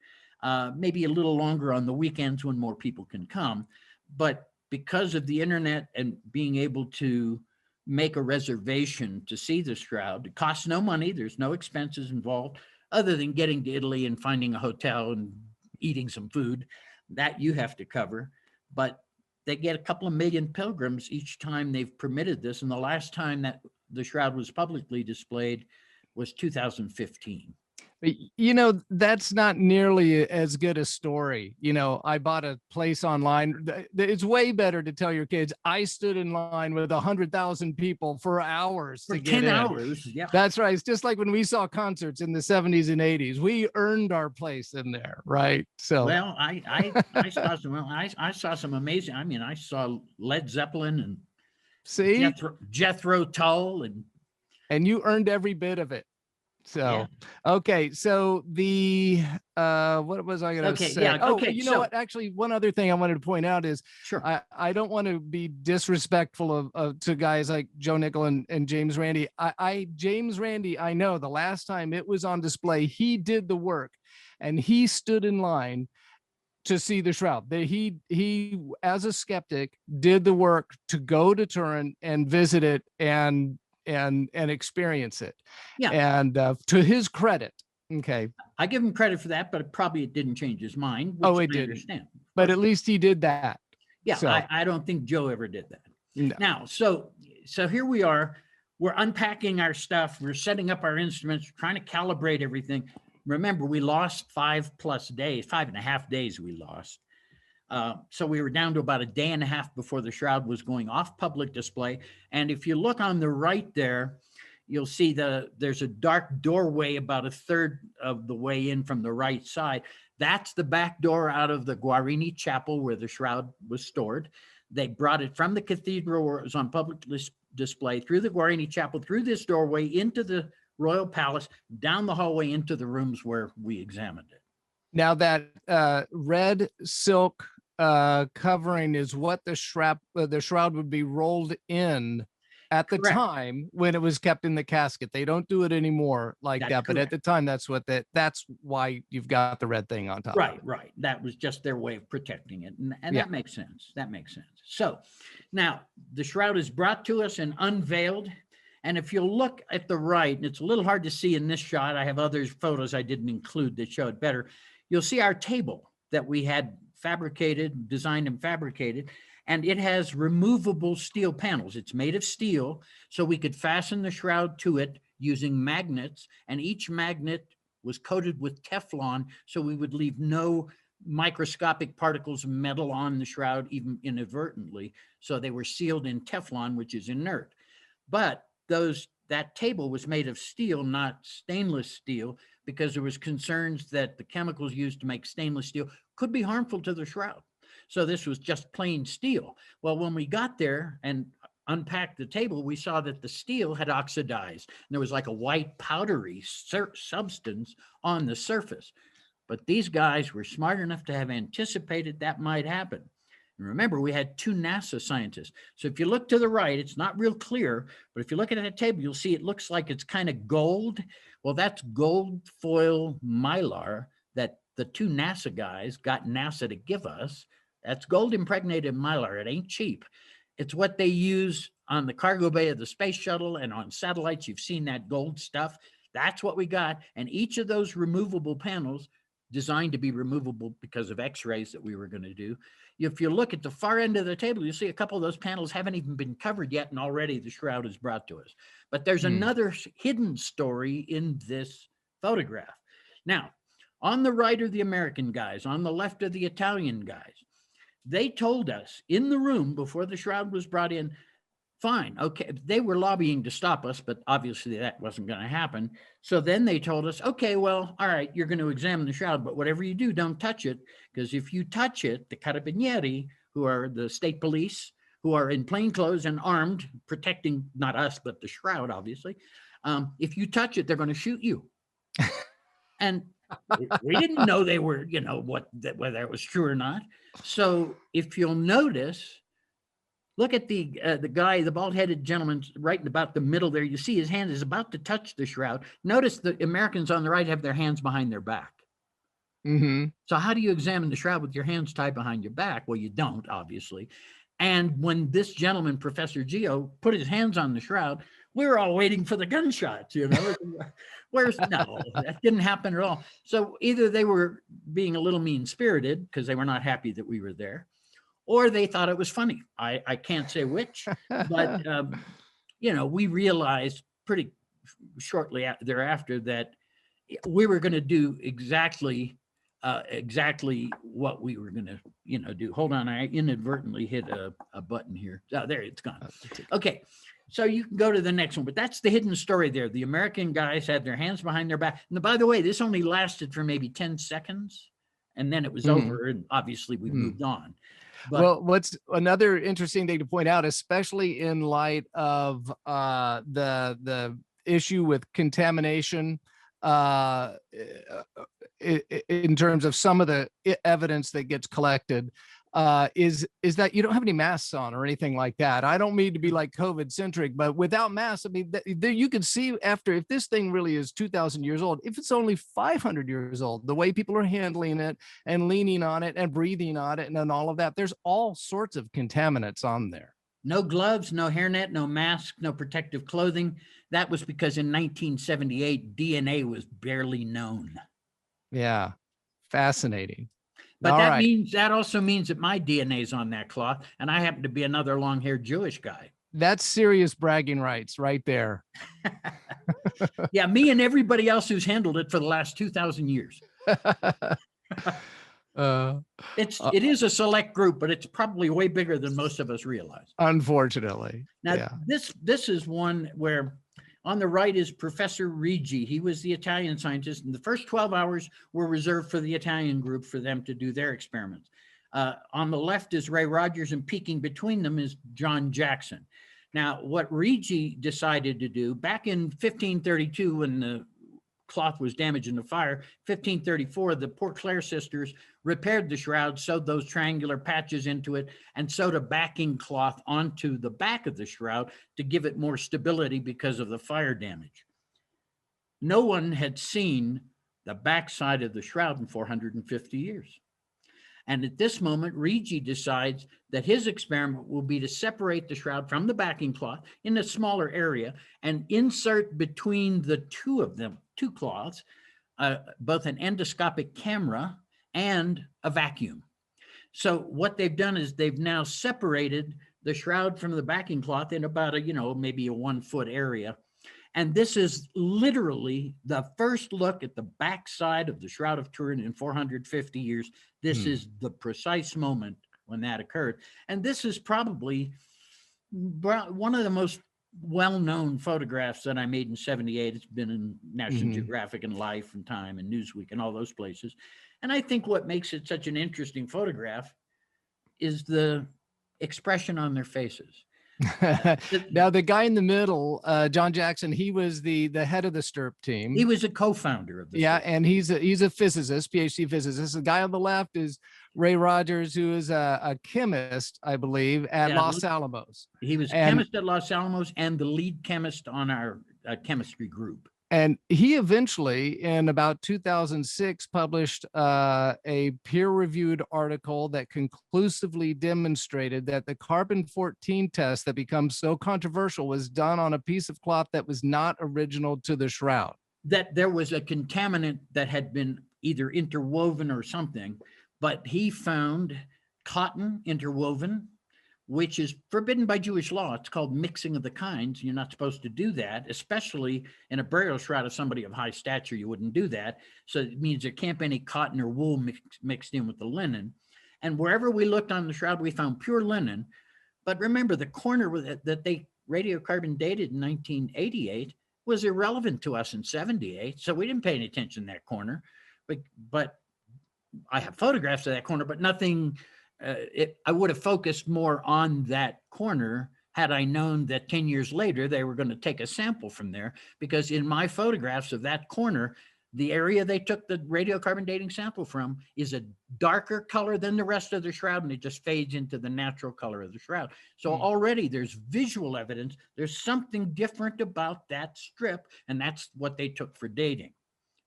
maybe a little longer on the weekends when more people can come. But because of the internet and being able to make a reservation to see the shroud, it costs no money, there's no expenses involved other than getting to Italy and finding a hotel and eating some food that you have to cover. But they get a couple of million pilgrims each time they've permitted this. And the last time that the shroud was publicly displayed was 2015. You know, that's not nearly as good a story. You know, I bought a place online. It's way better to tell your kids, I stood in line with 100,000 people for hours For to get 10 in. hours. Yeah. That's right. It's just like when we saw concerts in the 70s and 80s. We earned our place in there, right? So, Well, I saw some, I saw some amazing, I mean, I saw Led Zeppelin and see, Jethro Tull and and you earned every bit of it. yeah. So, okay. So the what was I going to Okay. say? Yeah. Oh, Okay. you know So what? Actually, one other thing I wanted to point out is sure. I don't want to be disrespectful of to guys like Joe Nickel and James Randi. James Randi, I know the last time it was on display, he did the work and he stood in line to see the shroud. He as a skeptic did the work to go to Turin and visit it and experience it. Yeah. And to his credit, okay. I give him credit for that, but it didn't change his mind, which Oh, it I didn't. understand. But at least he did that. Yeah. So I don't think Joe ever did that. no. Now, so here we are. We're unpacking our stuff. We're setting up our instruments, trying to calibrate everything. Remember, we lost 5+ days, 5.5 days we lost. So we were down to about a day and a half before the shroud was going off public display. And if you look on the right there, you'll see there's a dark doorway about a third of the way in from the right side. That's the back door out of the Guarini Chapel where the shroud was stored. They brought it from the cathedral where it was on public display through the Guarini Chapel, through this doorway into the Royal Palace, down the hallway into the rooms where we examined it. Now that red silk covering is what the shroud would be rolled in at the Correct. time when it was kept in the casket. They don't do it anymore like That's that, but at correct. the time, that's why you've got the red thing on top. Right. That was just their way of protecting it. And Yeah. that makes sense. So now the shroud is brought to us and unveiled. And if you'll look at the right, and it's a little hard to see in this shot, I have other photos I didn't include that show it better. You'll see our table that we had designed and fabricated, and it has removable steel panels. It's made of steel, so we could fasten the shroud to it using magnets, and each magnet was coated with Teflon, so we would leave no microscopic particles of metal on the shroud, even inadvertently. So they were sealed in Teflon, which is inert. But that table was made of steel, not stainless steel, because there was concerns that the chemicals used to make stainless steel could be harmful to the shroud. So this was just plain steel. Well, when we got there and unpacked the table, we saw that the steel had oxidized. And there was like a white powdery substance on the surface. But these guys were smart enough to have anticipated that might happen. And remember, we had 2 NASA scientists. So if you look to the right, it's not real clear, but if you look at that table, you'll see it looks like it's kind of gold. Well, that's gold foil mylar that the 2 NASA guys got NASA to give us. That's gold impregnated mylar. It ain't cheap. It's what they use on the cargo bay of the space shuttle and on satellites. You've seen that gold stuff. That's what we got. And each of those removable panels, designed to be removable because of x-rays that we were going to do. If you look at the far end of the table, you see a couple of those panels haven't even been covered yet, and already the shroud is brought to us. But there's another hidden story in this photograph. Now, on the right are the American guys, on the left are the Italian guys. They told us in the room before the shroud was brought in, fine, okay, they were lobbying to stop us, but obviously that wasn't going to happen. So then they told us, okay, well, all right, you're going to examine the shroud, but whatever you do, don't touch it, because if you touch it, the carabinieri, who are the state police, who are in plain clothes and armed, protecting not us, but the shroud, obviously, if you touch it, they're going to shoot you. And we didn't know they were, whether it was true or not. So if you'll notice, look at the guy, the bald-headed gentleman right about the middle there. You see his hand is about to touch the shroud. Notice the Americans on the right have their hands behind their back. Mm-hmm. So how do you examine the shroud with your hands tied behind your back? Well, you don't, obviously. And when this gentleman, Professor Gio, put his hands on the shroud, we were all waiting for the gunshots, no, that didn't happen at all. So either they were being a little mean-spirited because they were not happy that we were there, or they thought it was funny. I can't say which, but, we realized pretty shortly thereafter that we were going to do exactly what we were going to, do. Hold on, I inadvertently hit a button here. Oh, there, it's gone. Okay, so you can go to the next one, but that's the hidden story there. The American guys had their hands behind their back. And by the way, this only lasted for maybe 10 seconds, and then it was over, and obviously we moved on. But, well, what's another interesting thing to point out, especially in light of the issue with contamination, in terms of some of the evidence that gets collected, is that you don't have any masks on or anything like that. I don't mean to be like COVID centric, but without masks, I mean, you can see after, if this thing really is 2,000 years old, if it's only 500 years old, the way people are handling it and leaning on it and breathing on it and all of that, there's all sorts of contaminants on there. No gloves, no hairnet, no mask, no protective clothing. That was because in 1978, DNA was barely known. Yeah, fascinating. But that also means that my DNA is on that cloth, and I happen to be another long-haired Jewish guy. That's serious bragging rights right there. Yeah, me and everybody else who's handled it for the last 2,000 years. It is a select group, but it's probably way bigger than most of us realize. Unfortunately. Now, yeah. this is one where on the right is Professor Ricci. He was the Italian scientist, and the first 12 hours were reserved for the Italian group for them to do their experiments. On the left is Ray Rogers, and peeking between them is John Jackson. Now, what Ricci decided to do back in 1532, when the cloth was damaged in the fire, 1534, the Port Clare sisters repaired the shroud, sewed those triangular patches into it, and sewed a backing cloth onto the back of the shroud to give it more stability because of the fire damage. No one had seen the backside of the shroud in 450 years. And at this moment, Ricci decides that his experiment will be to separate the shroud from the backing cloth in a smaller area and insert between the two cloths, both an endoscopic camera and a vacuum. So what they've done is they've now separated the shroud from the backing cloth in about maybe a 1 foot area. And this is literally the first look at the backside of the Shroud of Turin in 450 years. This is the precise moment when that occurred. And this is probably one of the most well-known photographs that I made in 78. It's been in National Geographic and Life and Time and Newsweek and all those places. And I think what makes it such an interesting photograph is the expression on their faces. Now, the guy in the middle, John Jackson, he was the head of the STURP team. He was a co-founder of the STURP. And he's a physicist, PhD physicist. The guy on the left is Ray Rogers, who is a chemist, I believe, at Los Alamos. He was a chemist at Los Alamos and the lead chemist on our chemistry group. And he eventually, in about 2006, published a peer-reviewed article that conclusively demonstrated that the carbon-14 test that becomes so controversial was done on a piece of cloth that was not original to the shroud. That there was a contaminant that had been either interwoven or something, but he found cotton interwoven, which is forbidden by Jewish law. It's called mixing of the kinds. You're not supposed to do that, especially in a burial shroud of somebody of high stature. You wouldn't do that. So it means there can't be any cotton or wool mixed in with the linen. And wherever we looked on the shroud, we found pure linen. But remember, the corner that they radiocarbon dated in 1988 was irrelevant to us in 78. So we didn't pay any attention to that corner. But I have photographs of that corner, but nothing. I would have focused more on that corner had I known that 10 years later they were going to take a sample from there, because in my photographs of that corner, the area they took the radiocarbon dating sample from is a darker color than the rest of the shroud, and it just fades into the natural color of the shroud. So already there's visual evidence. There's something different about that strip, and that's what they took for dating.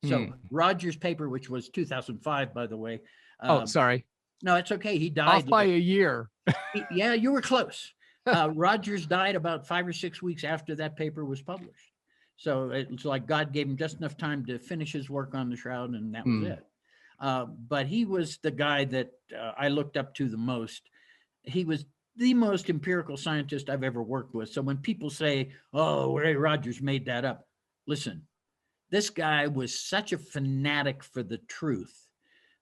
So Rogers' paper, which was 2005, by the way. Sorry. No, it's okay. He died. Off by a year. Yeah, you were close. Rogers died about 5 or 6 weeks after that paper was published. So it's like God gave him just enough time to finish his work on the shroud, and that was it. But he was the guy that I looked up to the most. He was the most empirical scientist I've ever worked with. So when people say, oh, Ray Rogers made that up, listen, This guy was such a fanatic for the truth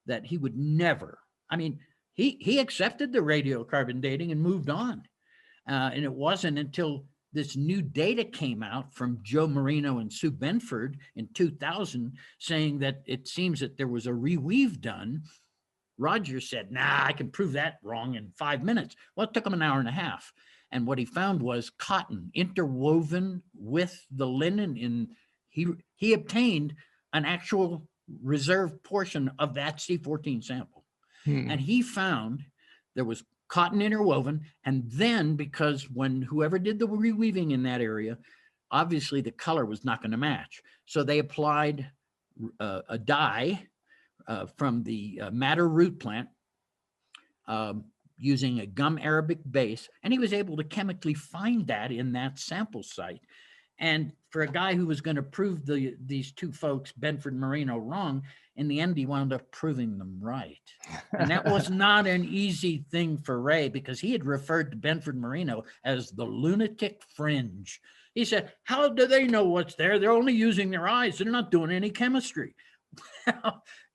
that he would never, I mean, he accepted the radiocarbon dating and moved on. And it wasn't until this new data came out from Joe Marino and Sue Benford in 2000 saying that it seems that there was a reweave done. Rogers said, nah, I can prove that wrong in 5 minutes. Well, it took him an hour and a half. And what he found was cotton interwoven with the linen. He obtained an actual reserve portion of that C14 sample. And he found there was cotton interwoven. And then because when whoever did the reweaving in that area, obviously the color was not going to match. So they applied a dye from the madder root plant using a gum arabic base. And he was able to chemically find that in that sample site. And for a guy who was going to prove these two folks, Benford and Marino, wrong, in the end, he wound up proving them right. And that was not an easy thing for Ray, because he had referred to Benford and Marino as the lunatic fringe. He said, how do they know what's there? They're only using their eyes. They're not doing any chemistry.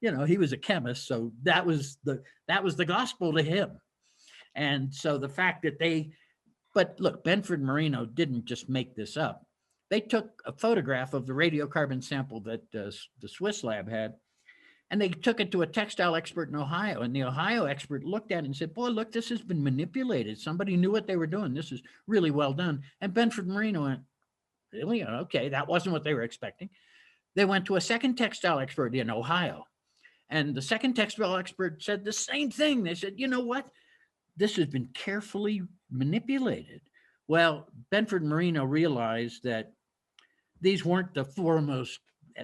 You know, he was a chemist, so that was the gospel to him. And so the fact that but look, Benford and Marino didn't just make this up. They took a photograph of the radiocarbon sample that the Swiss lab had, and they took it to a textile expert in Ohio. And the Ohio expert looked at it and said, boy, look, this has been manipulated. Somebody knew what they were doing. This is really well done. And Benford and Marino went, really? Okay, that wasn't what they were expecting. They went to a second textile expert in Ohio. And the second textile expert said the same thing. They said, you know what? This has been carefully manipulated. Well, Benford and Marino realized that these weren't the foremost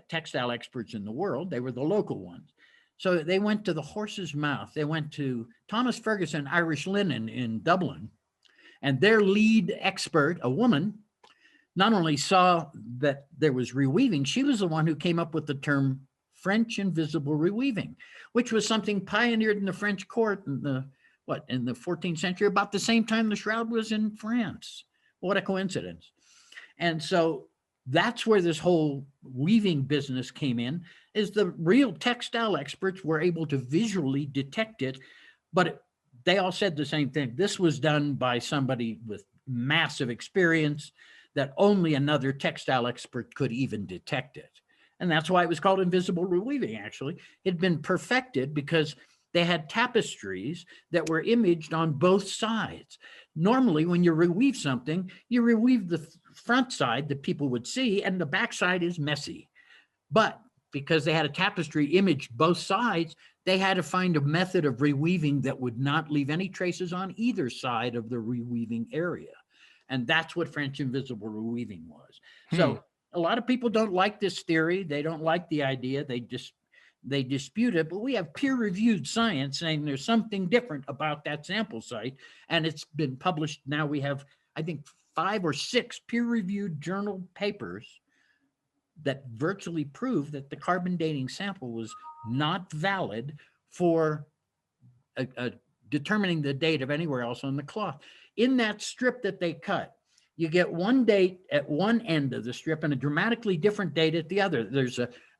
textile experts in the world. They were the local ones. So they went to the horse's mouth. They went to Thomas Ferguson Irish Linen in Dublin. And their lead expert, a woman, not only saw that there was reweaving, she was the one who came up with the term French invisible reweaving, which was something pioneered in the French court in the 14th century, about the same time the shroud was in France. What a coincidence. And so that's where this whole weaving business came in, is the real textile experts were able to visually detect it, but they all said the same thing. This was done by somebody with massive experience that only another textile expert could even detect it. And that's why it was called invisible reweaving, actually. It had been perfected because they had tapestries that were imaged on both sides. Normally, when you reweave something, you reweave the front side that people would see, and the back side is messy. But because they had a tapestry imaged both sides, they had to find a method of reweaving that would not leave any traces on either side of the reweaving area. And that's what French invisible reweaving was. So a lot of people don't like this theory. They don't like the idea. They dispute it, but we have peer-reviewed science saying there's something different about that sample site, and it's been published. Now we have, I think, 5 or 6 peer-reviewed journal papers that virtually prove that the carbon dating sample was not valid for determining the date of anywhere else on the cloth. In that strip that they cut, you get one date at one end of the strip and a dramatically different date at the other.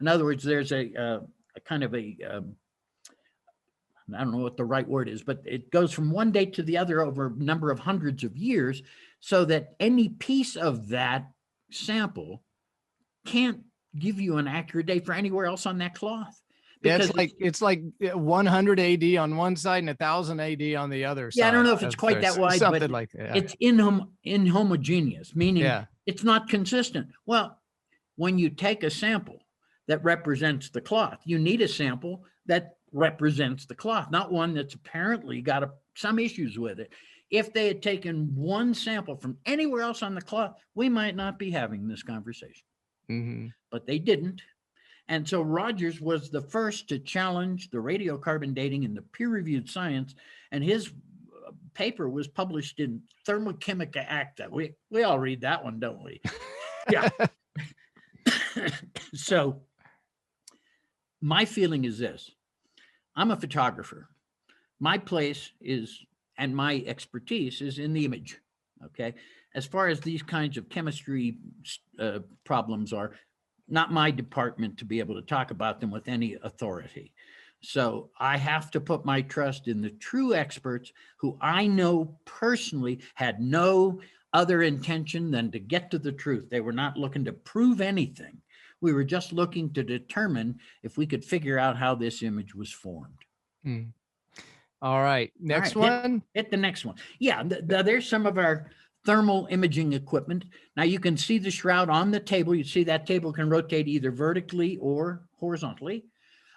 In other words, there's a kind of I don't know what the right word is, but it goes from one date to the other over a number of hundreds of years, so that any piece of that sample can't give you an accurate date for anywhere else on that cloth. Yeah, it's like 100 AD on one side and 1000 AD on the other side. Yeah, I don't know if it's quite that wide, something but like that. It's inhomogeneous, meaning it's not consistent. Well, when you take a sample that represents the cloth, you need a sample that represents the cloth, not one that's apparently got some issues with it. If they had taken one sample from anywhere else on the cloth, we might not be having this conversation. But they didn't. And so Rogers was the first to challenge the radiocarbon dating in the peer-reviewed science, and his paper was published in Thermochemica Acta. We all read that one, don't we? Yeah. So my feeling is this. I'm a photographer. My place is, and my expertise is in the image, okay? As far as these kinds of chemistry problems are, not my department to be able to talk about them with any authority. So I have to put my trust in the true experts who I know personally had no other intention than to get to the truth. They were not looking to prove anything. We were just looking to determine if we could figure out how this image was formed. All right, next one. Hit the next one. Yeah, there's some of our thermal imaging equipment. Now you can see the shroud on the table. You see that table can rotate either vertically or horizontally.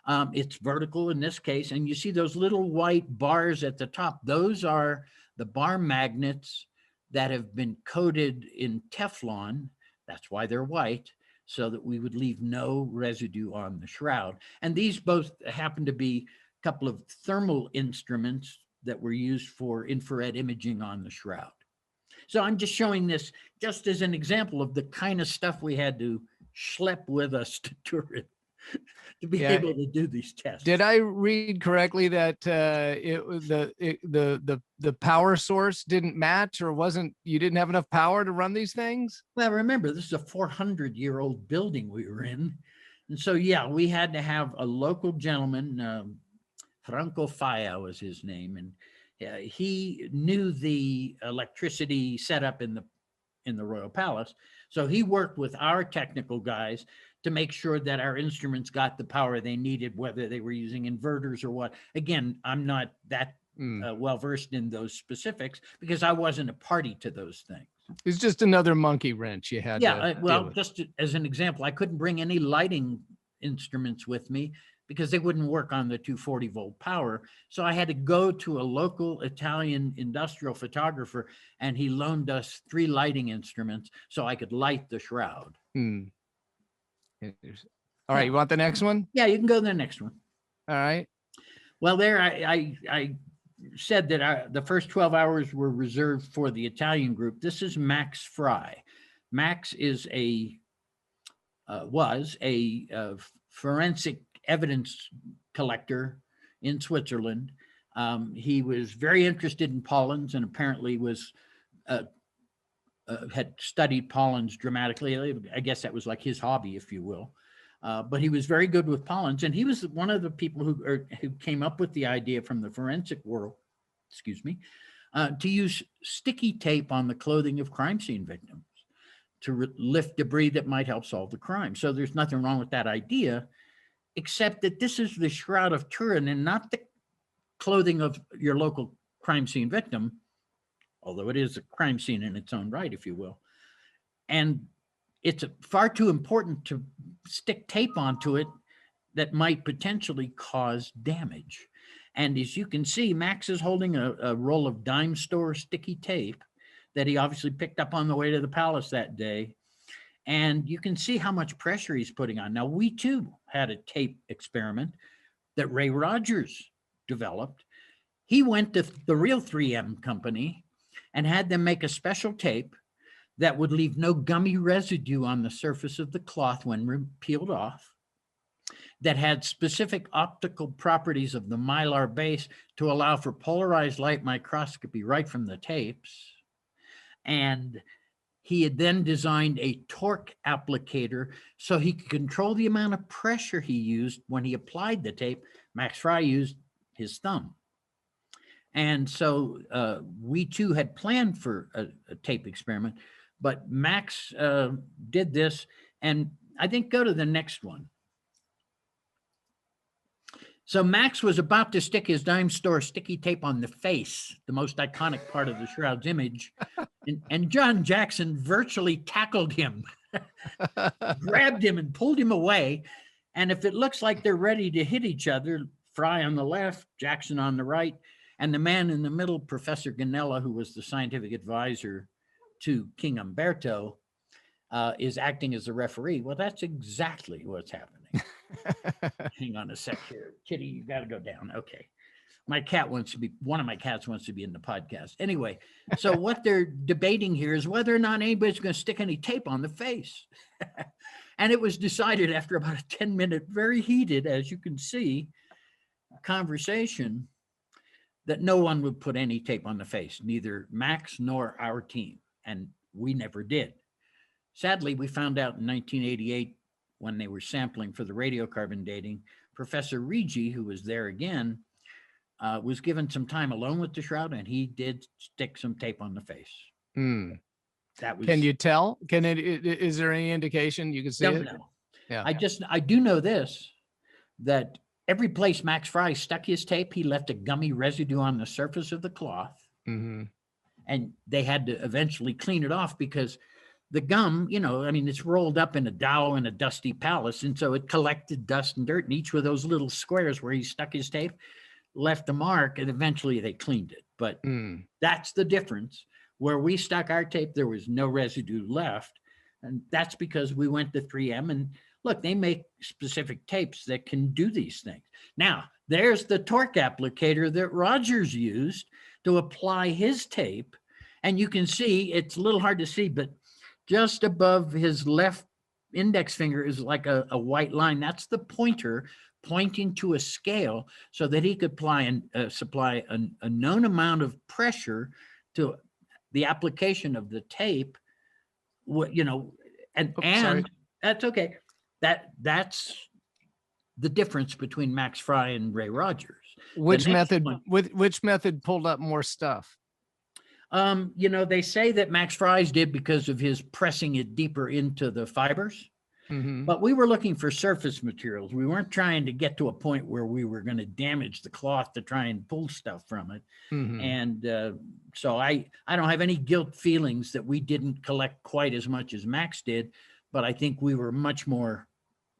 It's vertical in this case, and you see those little white bars at the top. Those are the bar magnets that have been coated in Teflon. That's why they're white, so that we would leave no residue on the shroud. And these both happen to be a couple of thermal instruments that were used for infrared imaging on the shroud. So I'm just showing this just as an example of the kind of stuff we had to schlep with us to Turin to be able to do these tests. Did I read correctly that the power source didn't match, or you didn't have enough power to run these things? Well, remember, this is a 400-year-old building we were in. And so, yeah, we had to have a local gentleman, Franco Faya was his name, and he knew the electricity setup in the Royal Palace. So he worked with our technical guys to make sure that our instruments got the power they needed, whether they were using inverters or what. Again, I'm not that well-versed in those specifics because I wasn't a party to those things. It's just another monkey wrench you had. Yeah, well, just as an example, I couldn't bring any lighting instruments with me because they wouldn't work on the 240 volt power. So I had to go to a local Italian industrial photographer, and he loaned us 3 lighting instruments so I could light the shroud. All right, you want the next one? Yeah, you can go to the next one. All right. Well, there I said that the first 12 hours were reserved for the Italian group. This is Max Fry. Max is was a forensic evidence collector in Switzerland. He was very interested in pollens and apparently was had studied pollens dramatically. I guess that was like his hobby, if you will. But he was very good with pollens, and he was one of the people who came up with the idea from the forensic world, to use sticky tape on the clothing of crime scene victims to lift debris that might help solve the crime. So there's nothing wrong with that idea, except that this is the Shroud of Turin and not the clothing of your local crime scene victim, although it is a crime scene in its own right, if you will. And it's far too important to stick tape onto it that might potentially cause damage. And as you can see, Max is holding a roll of dime store sticky tape that he obviously picked up on the way to the palace that day. And you can see how much pressure he's putting on. Now, we too had a tape experiment that Ray Rogers developed. He went to the real 3M company and had them make a special tape that would leave no gummy residue on the surface of the cloth when peeled off, that had specific optical properties of the mylar base to allow for polarized light microscopy right from the tapes. And he had then designed a torque applicator so he could control the amount of pressure he used when he applied the tape. Max Fry used his thumb. And so we too had planned for a tape experiment, but Max did this, and I think go to the next one. So Max was about to stick his dime store sticky tape on the face, the most iconic part of the shroud's image, and John Jackson virtually tackled him, grabbed him and pulled him away. And if it looks like they're ready to hit each other, Fry on the left, Jackson on the right, and the man in the middle, Professor Ganella, who was the scientific advisor to King Umberto, is acting as the referee. Well, that's exactly what's happening. Hang on a sec here. Kitty, you got to go down. Okay. One of my cats wants to be in the podcast. Anyway, so what they're debating here is whether or not anybody's going to stick any tape on the face. And it was decided after about a 10-minute, very heated, as you can see, conversation that no one would put any tape on the face, neither Max nor our team. And we never did. Sadly, we found out in 1988 when they were sampling for the radiocarbon dating, Professor Rigi, who was there again, was given some time alone with the shroud, and he did stick some tape on the face. Hmm. That was. Can you tell? Is there any indication you can see Don't it? know. Yeah. I do know this, that every place Max Fry stuck his tape, he left a gummy residue on the surface of the cloth. Mm-hmm. And they had to eventually clean it off because the gum, I mean, it's rolled up in a dowel in a dusty palace. And so it collected dust and dirt. And each of those little squares where he stuck his tape left a mark, and eventually they cleaned it. But that's the difference. Where we stuck our tape, there was no residue left. And that's because we went to 3M. And look, they make specific tapes that can do these things. Now, there's the torque applicator that Rogers used to apply his tape. And you can see, it's a little hard to see, but just above his left index finger is like a white line. That's the pointer pointing to a scale so that he could supply a known amount of pressure to the application of the tape. And that's okay. That's the difference between Max Fry and Ray Rogers. Which method pulled up more stuff? They say that Max Fry's did because of his pressing it deeper into the fibers. Mm-hmm. But we were looking for surface materials. We weren't trying to get to a point where we were going to damage the cloth to try and pull stuff from it. Mm-hmm. And so I don't have any guilt feelings that we didn't collect quite as much as Max did, but I think we were much more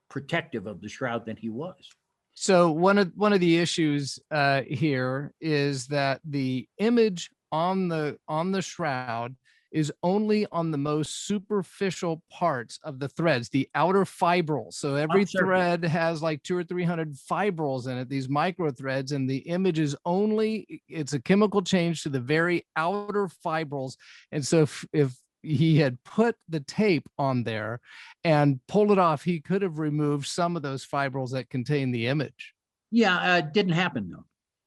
protective of the shroud than he was. So one of the issues here is that the image on the shroud is only on the most superficial parts of the threads, the outer fibrils. So every thread has like 200 or 300 fibrils in it, these micro threads, and the image is it's a chemical change to the very outer fibrils. And so if he had put the tape on there and pulled it off, he could have removed some of those fibrils that contain the image. Yeah, it didn't happen though.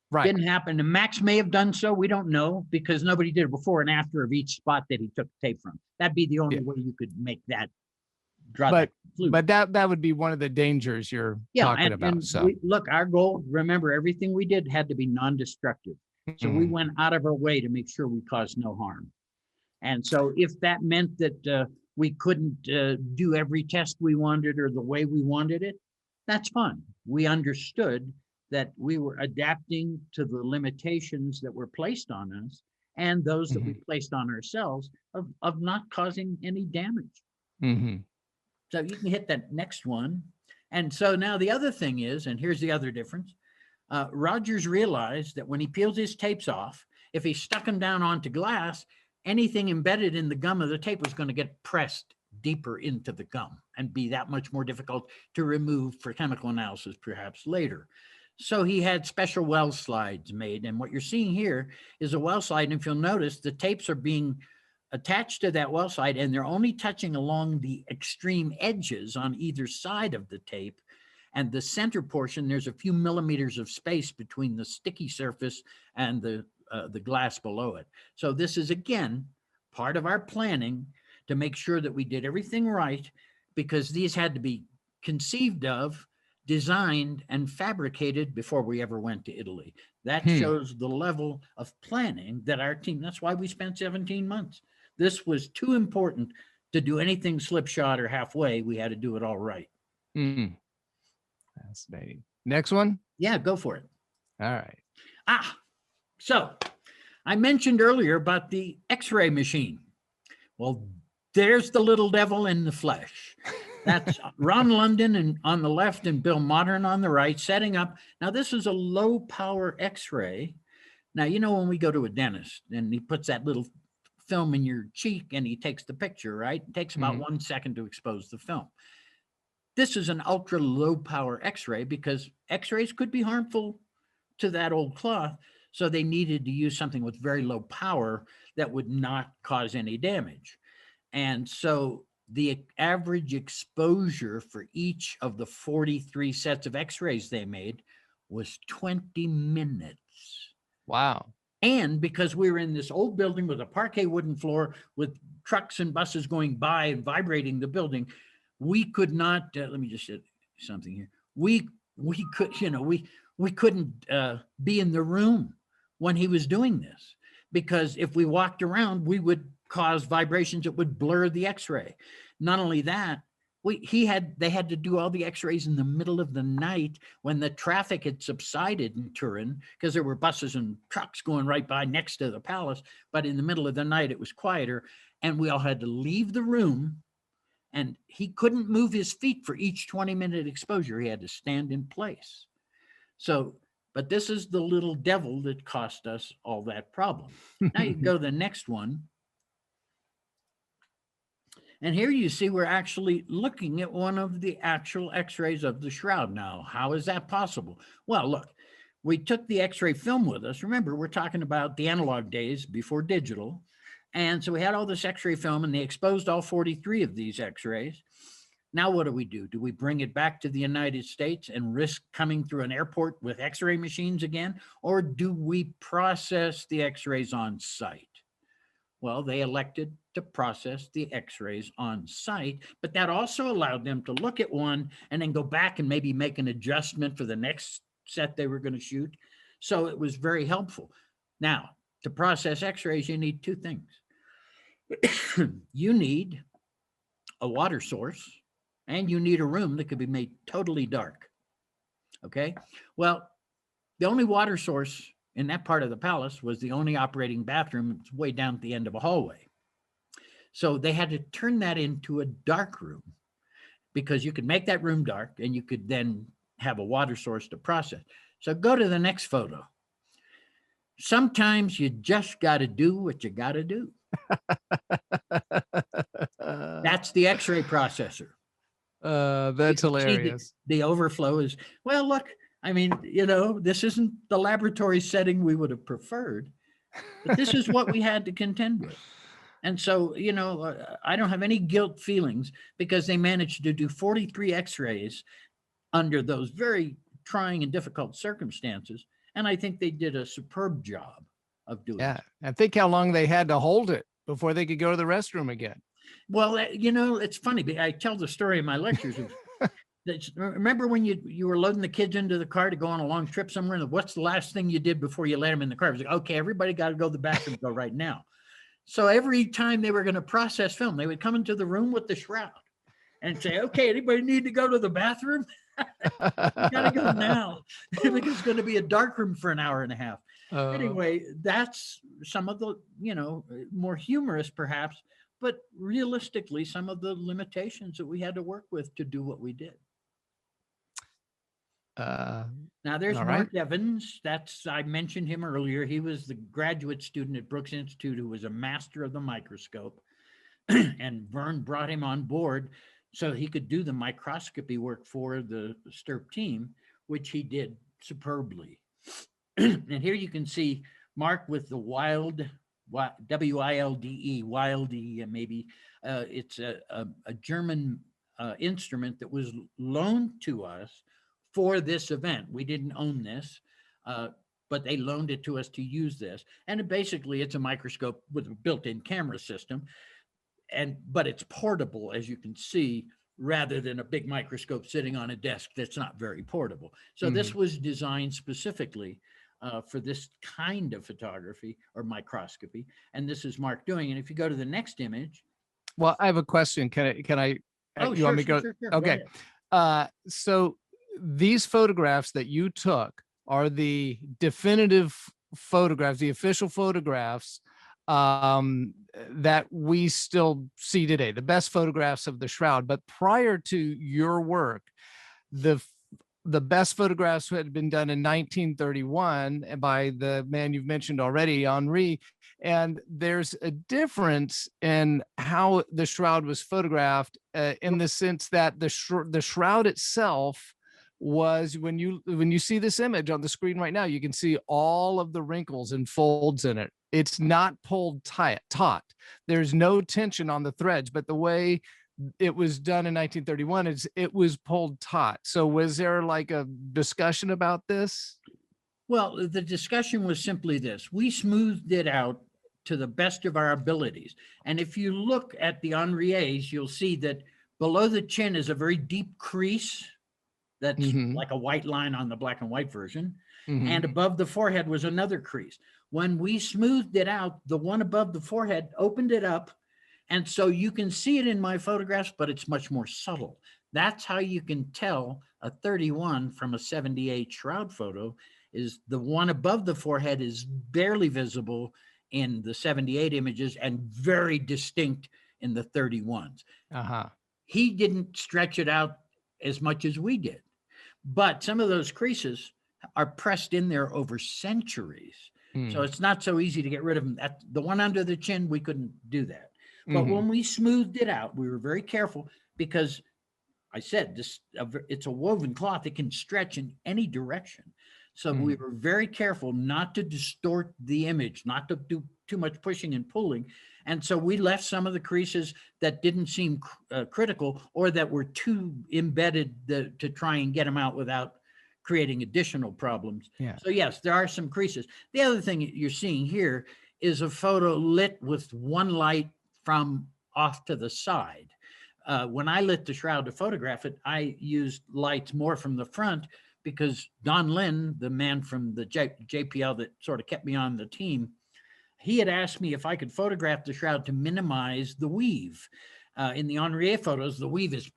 Right. Didn't happen. And Max may have done so. We don't know because nobody did it before and after of each spot that he took the tape from. That'd be the only way you could make that. But that would be one of the dangers you're talking about. So look, our goal, remember, everything we did had to be non-destructive. So we went out of our way to make sure we caused no harm. And so if that meant that we couldn't do every test we wanted or the way we wanted it, that's fine. We understood that we were adapting to the limitations that were placed on us and those that we placed on ourselves of not causing any damage. Mm-hmm. So you can hit that next one. And so now the other thing is, and here's the other difference, Rogers realized that when he peels his tapes off, if he stuck them down onto glass, anything embedded in the gum of the tape was going to get pressed deeper into the gum and be that much more difficult to remove for chemical analysis perhaps later. So he had special well slides made. And what you're seeing here is a well slide. And if you'll notice, the tapes are being attached to that well slide and they're only touching along the extreme edges on either side of the tape. And the center portion, there's a few millimeters of space between the sticky surface and the glass below it. So this is, again, part of our planning to make sure that we did everything right, because these had to be conceived of, designed, and fabricated before we ever went to Italy. That shows the level of planning that our team, that's why we spent 17 months. This was too important to do anything slipshod or halfway. We had to do it all right. Fascinating. Next one? Yeah, go for it. All right. So I mentioned earlier about the X-ray machine. Well, there's the little devil in the flesh. That's Ron London and on the left and Bill Modern on the right, setting up. Now, this is a low power X-ray. Now, when we go to a dentist and he puts that little film in your cheek and he takes the picture, right? It takes about 1 second to expose the film. This is an ultra low power X-ray because X-rays could be harmful to that old cloth. So they needed to use something with very low power that would not cause any damage. And so the average exposure for each of the 43 sets of X-rays they made was 20 minutes. Wow. And because we were in this old building with a parquet wooden floor with trucks and buses going by and vibrating the building, we could not, let me just say something here. We could, we couldn't be in the room when he was doing this, because if we walked around, we would cause vibrations that would blur the X-ray. Not only that, they had to do all the X-rays in the middle of the night when the traffic had subsided in Turin, because there were buses and trucks going right by next to the palace. But in the middle of the night, it was quieter, and we all had to leave the room. And he couldn't move his feet for each 20-minute exposure. He had to stand in place. So, but this is the little devil that cost us all that problem. Now you can go to the next one. And here you see we're actually looking at one of the actual X-rays of the shroud. Now, how is that possible? Well, look, we took the X-ray film with us. Remember, we're talking about the analog days before digital. And so we had all this X-ray film, and they exposed all 43 of these X-rays. Now, what do? Do we bring it back to the United States and risk coming through an airport with X-ray machines again? Or do we process the X-rays on site? Well, they elected to process the X-rays on site, but that also allowed them to look at one and then go back and maybe make an adjustment for the next set they were going to shoot. So it was very helpful. Now, to process X-rays, you need two things. You need a water source, and you need a room that could be made totally dark. Okay? Well, the only water source in that part of the palace was the only operating bathroom. It's way down at the end of a hallway. So they had to turn that into a dark room, because you could make that room dark and you could then have a water source to process. So go to the next photo. Sometimes you just got to do what you got to do. That's the X-ray processor. That's hilarious. The overflow is, well, look, I mean, this isn't the laboratory setting we would have preferred, but this is what we had to contend with. And so, I don't have any guilt feelings, because they managed to do 43 X-rays under those very trying and difficult circumstances. And I think they did a superb job of doing it. Yeah. And think how long they had to hold it before they could go to the restroom again. Well, it's funny. I tell the story in my lectures of, remember when you were loading the kids into the car to go on a long trip somewhere? And what's the last thing you did before you let them in the car? It was like, okay, everybody got to go to the bathroom, go right now. So every time they were going to process film, they would come into the room with the shroud and say, okay, anybody need to go to the bathroom? You got to go now. It's going to be a dark room for an hour and a half. Anyway, that's some of the, more humorous perhaps, but realistically, some of the limitations that we had to work with to do what we did. Now there's Mark Evans. I mentioned him earlier. He was the graduate student at Brooks Institute who was a master of the microscope, and Vern brought him on board so he could do the microscopy work for the STIRP team, which he did superbly. And here you can see Mark with the WILDE, W-I-L-D-E, WILDE, maybe. It's a German instrument that was loaned to us for this event. We didn't own this, but they loaned it to us to use this. And basically, it's a microscope with a built-in camera system, but it's portable, as you can see, rather than a big microscope sitting on a desk that's not very portable. So this was designed specifically for this kind of photography or microscopy. And this is Mark doing. And if you go to the next image. Well, I have a question. Can I? Oh, you sure, want me to go? Sure. Okay. Go So these photographs that you took are the definitive photographs, the official photographs that we still see today, the best photographs of the shroud. But prior to your work, the best photographs had been done in 1931 by the man you've mentioned already, Henri. And there's a difference in how the shroud was photographed in the sense that the shroud itself was, when you see this image on the screen right now, you can see all of the wrinkles and folds in it. It's not pulled taut. There's no tension on the threads, but the way it was done in 1931 is it was pulled taut. So was there like a discussion about this? Well, the discussion was simply this: we smoothed it out to the best of our abilities. And if you look at the Henri's, you'll see that Below the chin is a very deep crease that's Mhm. like a white line on the black and white version. Mhm. And above the forehead was another crease. When we smoothed it out, the one above the forehead opened it up. And so you can see it in my photographs, but it's much more subtle. That's how you can tell a 31 from a 78 Shroud photo, is the one above the forehead is barely visible in the 78 images and very distinct in the 31s. Uh-huh. He didn't stretch it out as much as we did, but some of those creases are pressed in there over centuries. So Mm. it's not so easy to get rid of them. The one under the chin, we couldn't do that. But Mhm. when we smoothed it out, we were very careful because I said this, it's a woven cloth. It can stretch in any direction. So we were very careful not to distort the image, not to do too much pushing and pulling. And so we left some of the creases that didn't seem critical or that were too embedded to try and get them out without creating additional problems. Yeah. So yes, there are some creases. The other thing you're seeing here is a photo lit with one light from off to the side. When I lit the Shroud to photograph it, I used lights more from the front because Don Lynn, the man from the JPL that sort of kept me on the team, he had asked me if I could photograph the Shroud to minimize the weave. In the Henriet photos, the weave is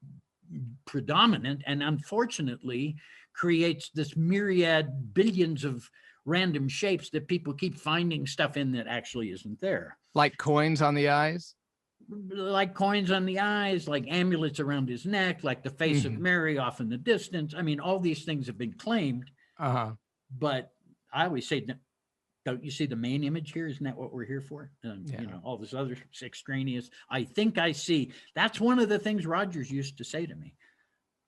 predominant and unfortunately creates this myriad billions of random shapes that people keep finding stuff in that actually isn't there. Like coins on the eyes? Like coins on the eyes, like amulets around his neck, like the face of Mary off in the distance. I mean, all these things have been claimed. Uh-huh. But I always say, don't you see the main image here? Isn't that what we're here for? Yeah. You know, all this other extraneous. I think I see. That's one of the things Rogers used to say to me.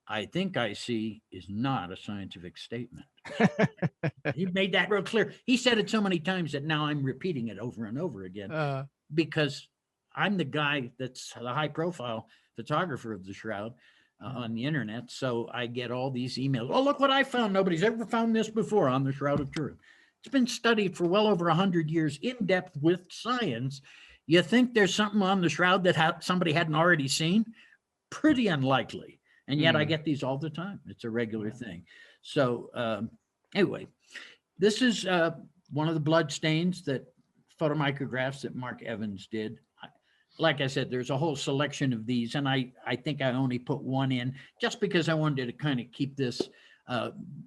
I think I see is not a scientific statement. He made that real clear. He said it so many times that now I'm repeating it over and over again because I'm the guy that's the high profile photographer of the Shroud on the internet. So I get all these emails. Oh, look what I found. Nobody's ever found this before on the Shroud of Turin. It's been studied for well over 100 years in depth with science. You think there's something on the Shroud that somebody hadn't already seen? Pretty unlikely. And yet I get these all the time. It's a regular thing. So anyway, this is one of the blood stains that photomicrographs that Mark Evans did. Like I said, there's a whole selection of these, and I think I only put one in just because I wanted to kind of keep this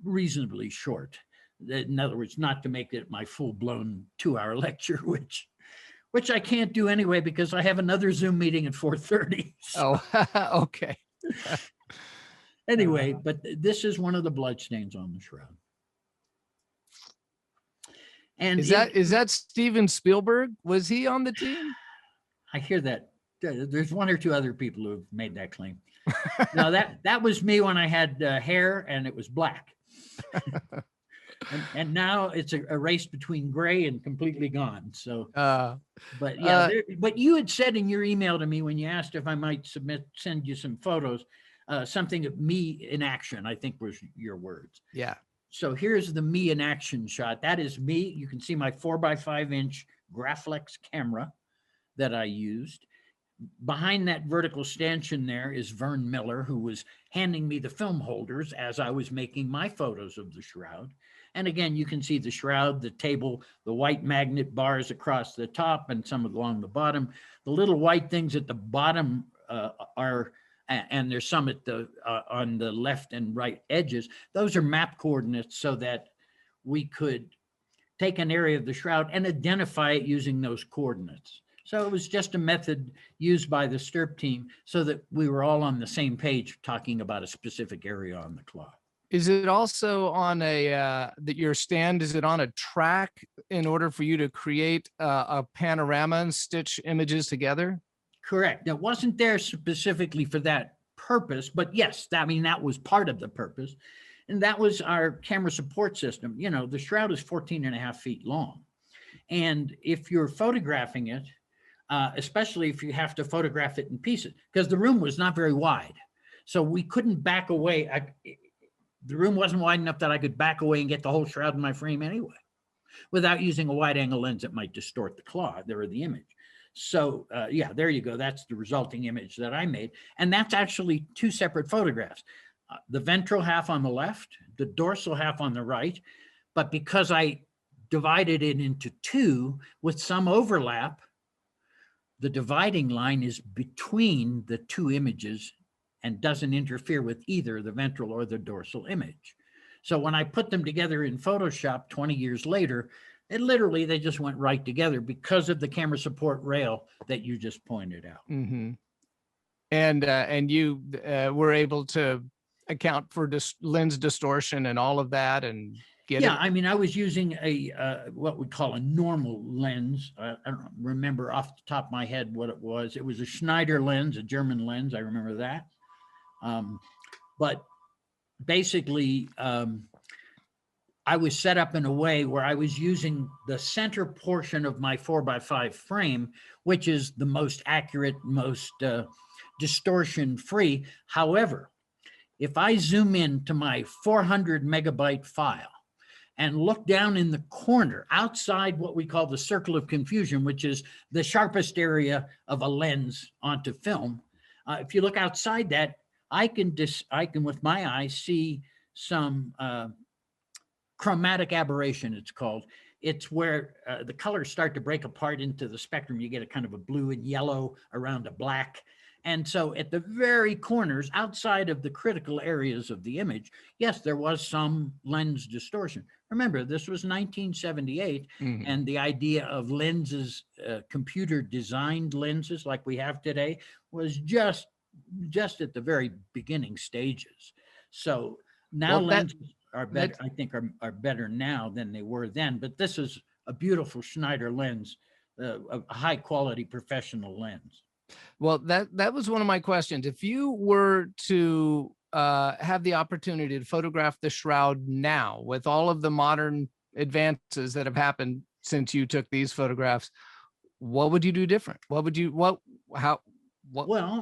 reasonably short. In other words, not to make it my full-blown 2-hour lecture, which I can't do anyway because I have another Zoom meeting at 4:30. So. Oh, okay. Anyway, but this is one of the bloodstains on the Shroud. And is that Steven Spielberg? Was he on the team? I hear that. There's one or two other people who have made that claim. No, that was me when I had hair and it was black. and now it's a race between gray and completely gone. So, but yeah, but you had said in your email to me when you asked if I might send you some photos, something of me in action, I think was your words. Yeah. So here's the me in action shot. That is me. You can see my 4x5-inch Graflex camera that I used. Behind that vertical stanchion there is Vern Miller, who was handing me the film holders as I was making my photos of the Shroud. And again, you can see the Shroud, the table, the white magnet bars across the top and some along the bottom. The little white things at the bottom are, and there's some at the on the left and right edges. Those are map coordinates so that we could take an area of the Shroud and identify it using those coordinates. So it was just a method used by the STERP team so that we were all on the same page talking about a specific area on the cloth. Is it also on your stand, is it on a track in order for you to create a panorama and stitch images together? Correct. It wasn't there specifically for that purpose, but yes, that was part of the purpose. And that was our camera support system. You know, the Shroud is 14.5 feet long. And if you're photographing it, especially if you have to photograph it in pieces, because the room was not very wide. So we couldn't back away. The room wasn't wide enough that I could back away and get the whole Shroud in my frame anyway, without using a wide angle lens that might distort the cloth or the image. So yeah, there you go. That's the resulting image that I made. And that's actually two separate photographs. The ventral half on the left, the dorsal half on the right. But because I divided it into two with some overlap, the dividing line is between the two images and doesn't interfere with either the ventral or the dorsal image. So when I put them together in Photoshop 20 years later, they just went right together because of the camera support rail that you just pointed out. Mm-hmm. And you were able to account for lens distortion and all of that and get it? I mean, I was using a what we call a normal lens. I don't remember off the top of my head what it was. It was a Schneider lens, a German lens. I remember that. But basically, I was set up in a way where I was using the center portion of my 4x5 frame, which is the most accurate, most distortion free. However, if I zoom in to my 400 megabyte file and look down in the corner outside what we call the circle of confusion, which is the sharpest area of a lens onto film, if you look outside that, I can with my eyes see some chromatic aberration, it's called. It's where the colors start to break apart into the spectrum. You get a kind of a blue and yellow around a black. And so at the very corners outside of the critical areas of the image, yes, there was some lens distortion. Remember, this was 1978, and the idea of lenses, computer designed lenses like we have today, was just at the very beginning stages. So now lenses are better, I think are better now than they were then, but this is a beautiful Schneider lens, a high quality professional lens. Well, that was one of my questions. If you were to have the opportunity to photograph the Shroud now with all of the modern advances that have happened since you took these photographs, what would you do different? Well,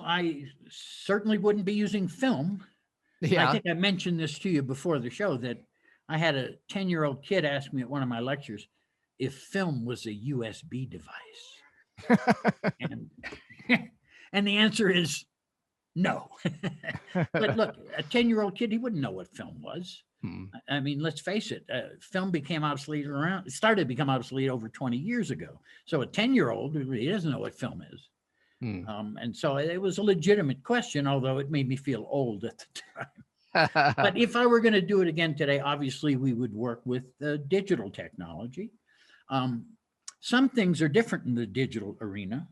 I certainly wouldn't be using film. Yeah. I think I mentioned this to you before the show that I had a 10-year-old kid ask me at one of my lectures if film was a USB device. And the answer is no. But look, a 10-year-old kid, he wouldn't know what film was. I mean, let's face it, film became obsolete started to become obsolete over 20 years ago. So a 10-year-old, he doesn't know what film is. And so it was a legitimate question, although it made me feel old at the time. But if I were going to do it again today, obviously we would work with digital technology. Some things are different in the digital arena,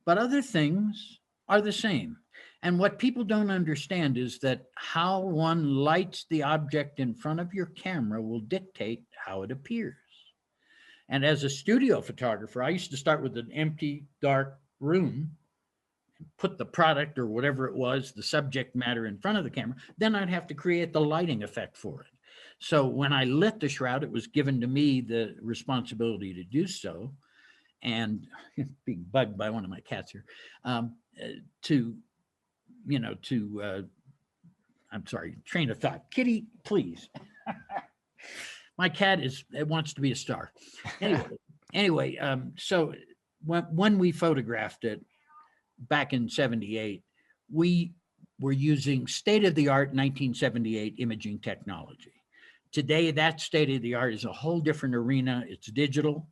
but other things are the same. And what people don't understand is that how one lights the object in front of your camera will dictate how it appears. And as a studio photographer, I used to start with an empty, dark room, put the product or whatever it was, the subject matter in front of the camera. Then I'd have to create the lighting effect for it. So when I lit the Shroud, it was given to me the responsibility to do so. And being bugged by one of my cats here, I'm sorry, train of thought. Kitty, please. My cat wants to be a star. Anyway, so when we photographed it back in 78, we were using state-of-the-art 1978 imaging technology. Today, that state-of-the-art is a whole different arena. It's digital.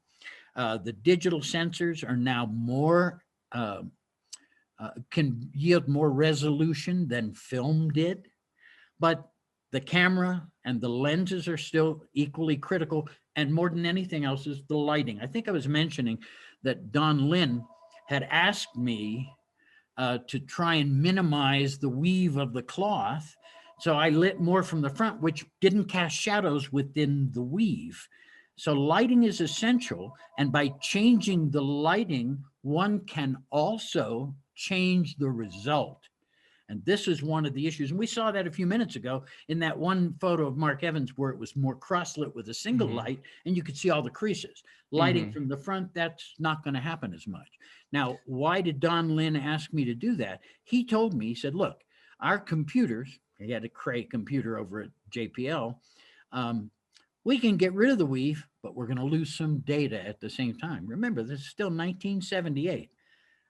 The digital sensors are now more, can yield more resolution than film did, but the camera and the lenses are still equally critical. And more than anything else is the lighting. I think I was mentioning that Don Lin had asked me to try and minimize the weave of the cloth. So I lit more from the front, which didn't cast shadows within the weave. So lighting is essential. And by changing the lighting, one can also change the result. And this is one of the issues. And we saw that a few minutes ago in that one photo of Mark Evans where it was more cross-lit with a single light and you could see all the creases. Lighting from the front, that's not going to happen as much. Now, why did Don Lin ask me to do that? He told me, he said, look, our computers, he had a Cray computer over at JPL, we can get rid of the weave, but we're going to lose some data at the same time. Remember, this is still 1978.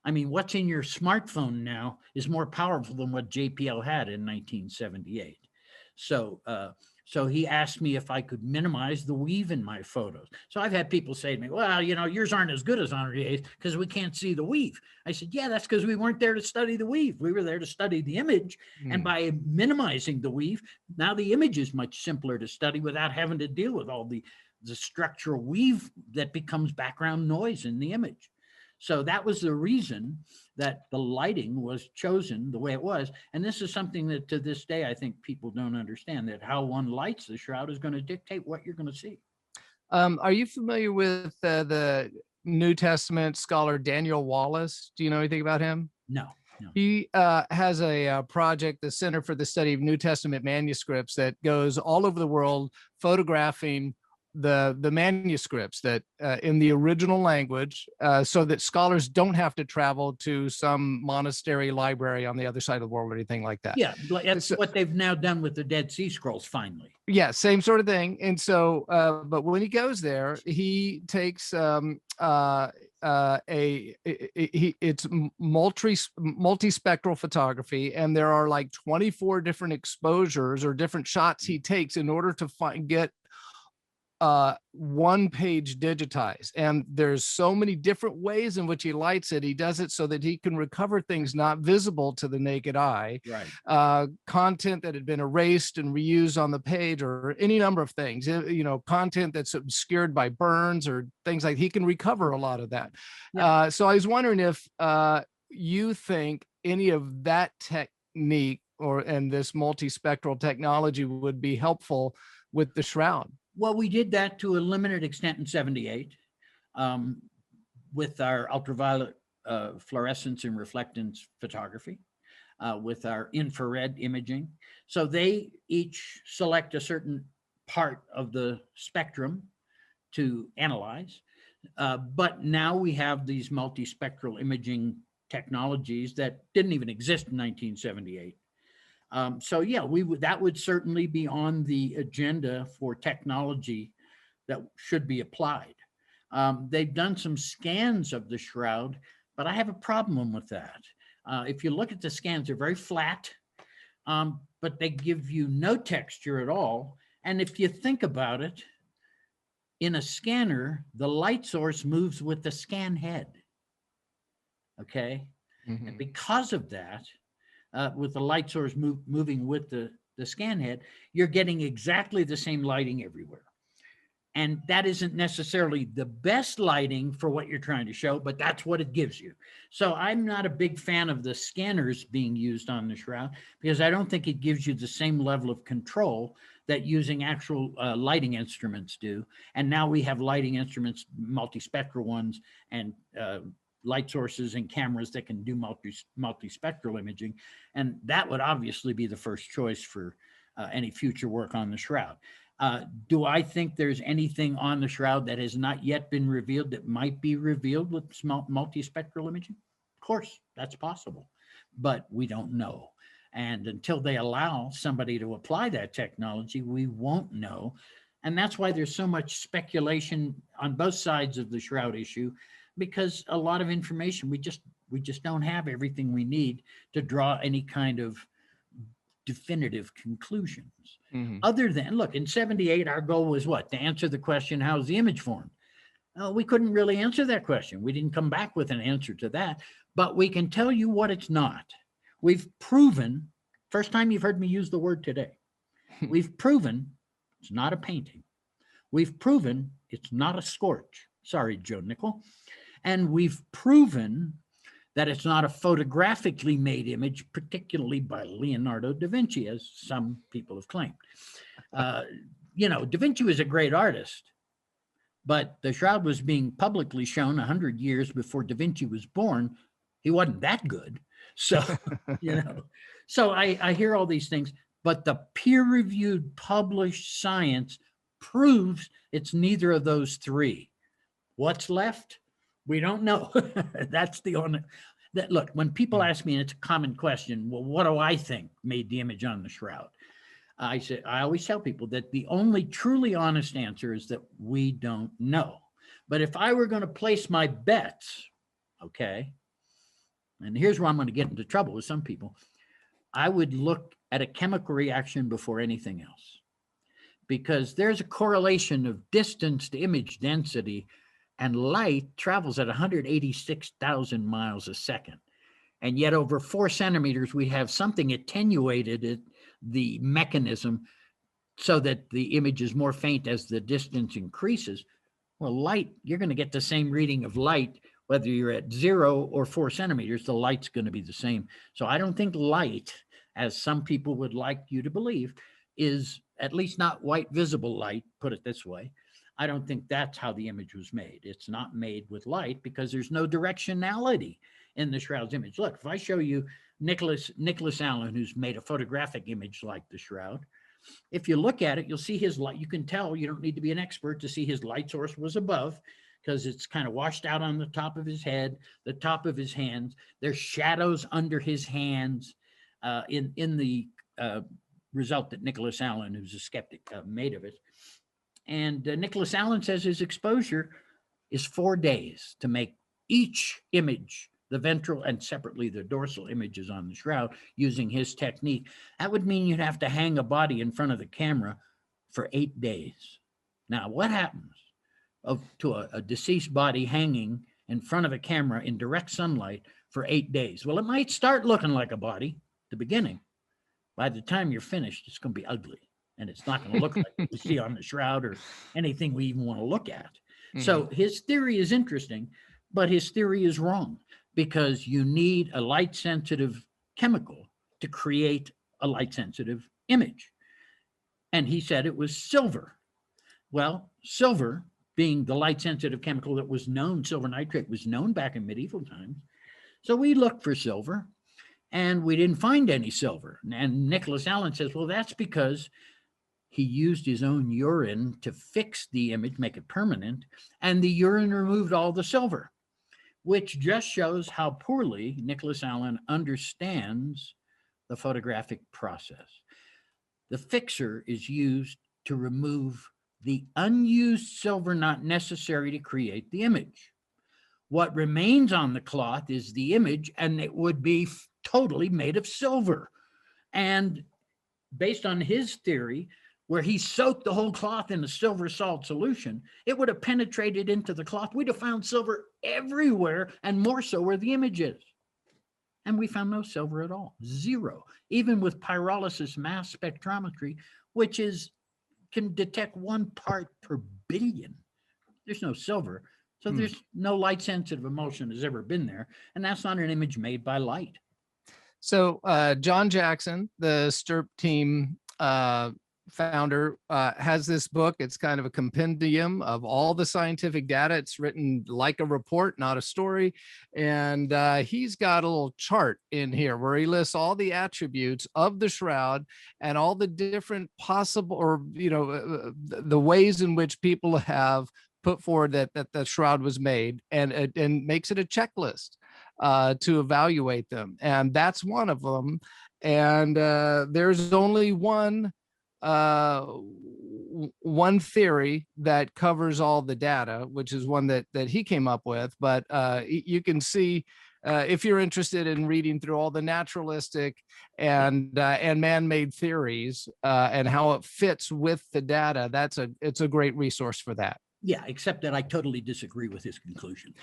I mean, what's in your smartphone now is more powerful than what JPL had in 1978. So he asked me if I could minimize the weave in my photos. So I've had people say to me, well, yours aren't as good as Henriet's because we can't see the weave. I said, yeah, that's because we weren't there to study the weave. We were there to study the image. And by minimizing the weave, now the image is much simpler to study without having to deal with all the structural weave that becomes background noise in the image. So that was the reason that the lighting was chosen the way it was. And this is something that to this day, I think people don't understand, that how one lights the shroud is going to dictate what you're going to see. Are you familiar with the New Testament scholar Daniel Wallace? Do you know anything about him? No. He has a project, the Center for the Study of New Testament Manuscripts, that goes all over the world photographing the manuscripts that in the original language, so that scholars don't have to travel to some monastery library on the other side of the world or anything like that. Yeah, that's what they've now done with the Dead Sea Scrolls, finally. Yeah, same sort of thing. And so, but when he goes there, he takes it's multispectral photography, and there are like 24 different exposures or different shots he takes in order to get one page digitized. And there's so many different ways in which he lights it. He does it so that he can recover things not visible to the naked eye, right? Content that had been erased and reused on the page, or any number of things, content that's obscured by burns or things like. He can recover a lot of that. Yeah. So I was wondering if you think any of that technique and this multispectral technology would be helpful with the shroud. Well, we did that to a limited extent in 78 with our ultraviolet fluorescence and reflectance photography, with our infrared imaging. So they each select a certain part of the spectrum to analyze. But now we have these multispectral imaging technologies that didn't even exist in 1978. So yeah, that would certainly be on the agenda for technology that should be applied. They've done some scans of the shroud, but I have a problem with that. If you look at the scans, they're very flat, but they give you no texture at all. And if you think about it, in a scanner, the light source moves with the scan head. Okay. Mm-hmm. And because of that, with the light source moving with the scan head, you're getting exactly the same lighting everywhere. And that isn't necessarily the best lighting for what you're trying to show, but that's what it gives you. So I'm not a big fan of the scanners being used on the shroud, because I don't think it gives you the same level of control that using actual lighting instruments do. And now we have lighting instruments, multispectral ones, and light sources and cameras that can do multispectral imaging. And that would obviously be the first choice for any future work on the shroud. Do I think there's anything on the shroud that has not yet been revealed that might be revealed with multispectral imaging? Of course, that's possible, but we don't know. And until they allow somebody to apply that technology, we won't know. And that's why there's so much speculation on both sides of the shroud issue, because a lot of information, we just don't have everything we need to draw any kind of definitive conclusions. Mm-hmm. Other than, look, in 78, our goal was what? To answer the question, how's the image formed? We couldn't really answer that question. We didn't come back with an answer to that, but we can tell you what it's not. We've proven, first time you've heard me use the word today, we've proven it's not a painting. We've proven it's not a scorch. Sorry, Joe Nickel. And we've proven that it's not a photographically made image, particularly by Leonardo da Vinci, as some people have claimed. Da Vinci was a great artist, but the shroud was being publicly shown 100 years before da Vinci was born. He wasn't that good. So, so I hear all these things, but the peer-reviewed published science proves it's neither of those three. What's left? We don't know. That's the only, that look, when people ask me, and it's a common question, well, what do I think made the image on the shroud? I always tell people that the only truly honest answer is that we don't know. But if I were going to place my bets, okay, and here's where I'm going to get into trouble with some people, I would look at a chemical reaction before anything else, because there's a correlation of distance to image density, and light travels at 186,000 miles a second. And yet over 4 centimeters, we have something attenuated at the mechanism so that the image is more faint as the distance increases. Well, light, you're going to get the same reading of light, whether you're at 0 or 4 centimeters, the light's going to be the same. So I don't think light, as some people would like you to believe, is at least not white visible light, put it this way. I don't think that's how the image was made. It's not made with light because there's no directionality in the Shroud's image. Look, if I show you Nicholas Allen, who's made a photographic image like the Shroud, if you look at it, you'll see his light. You can tell, you don't need to be an expert to see his light source was above, because it's kind of washed out on the top of his head, the top of his hands. There's shadows under his hands in the result that Nicholas Allen, who's a skeptic, made of it. And Nicholas Allen says his exposure is 4 days to make each image, the ventral and separately the dorsal images on the Shroud, using his technique. That would mean you'd have to hang a body in front of the camera for 8 days. Now, what happens to a deceased body hanging in front of a camera in direct sunlight for 8 days? Well, it might start looking like a body at the beginning. By the time you're finished, it's going to be ugly. And it's not going to look like what we see on the Shroud or anything we even want to look at. Mm-hmm. So his theory is interesting, but his theory is wrong, because you need a light-sensitive chemical to create a light-sensitive image. And he said it was silver. Well, silver, being the light-sensitive chemical that was known, silver nitrate was known back in medieval times. So we looked for silver, and we didn't find any silver. And Nicholas Allen says, well, that's because he used his own urine to fix the image, make it permanent, and the urine removed all the silver, which just shows how poorly Nicholas Allen understands the photographic process. The fixer is used to remove the unused silver not necessary to create the image. What remains on the cloth is the image, and it would be totally made of silver. And based on his theory, where he soaked the whole cloth in a silver salt solution, it would have penetrated into the cloth. We'd have found silver everywhere, and more so where the image is. And we found no silver at all, 0. Even with pyrolysis mass spectrometry, which can detect 1 part per billion. There's no silver. So there's no light-sensitive emulsion has ever been there. And that's not an image made by light. So John Jackson, the STIRP team founder, has this book. It's kind of a compendium of all the scientific data. It's written like a report, not a story. And he's got a little chart in here where he lists all the attributes of the Shroud and all the different possible, or, the ways in which people have put forward that the Shroud was made, and makes it a checklist to evaluate them. And that's one of them. And there's only one theory that covers all the data, which is one that he came up with. But you can see, if you're interested in reading through all the naturalistic and man-made theories and how it fits with the data, it's a great resource for that. Yeah, except that I totally disagree with his conclusion.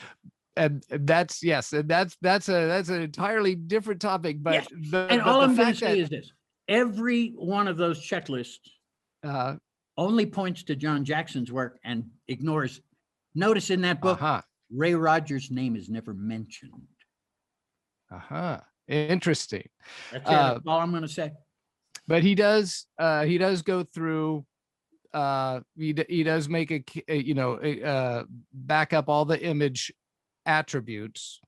And that's an entirely different topic. But yes. All I'm going to say is this: every one of those checklists only points to John Jackson's work and ignores. Notice in that book, Ray Rogers' name is never mentioned. Interesting. That's all I'm going to say. But he does go through. He does make back up all the image attributes,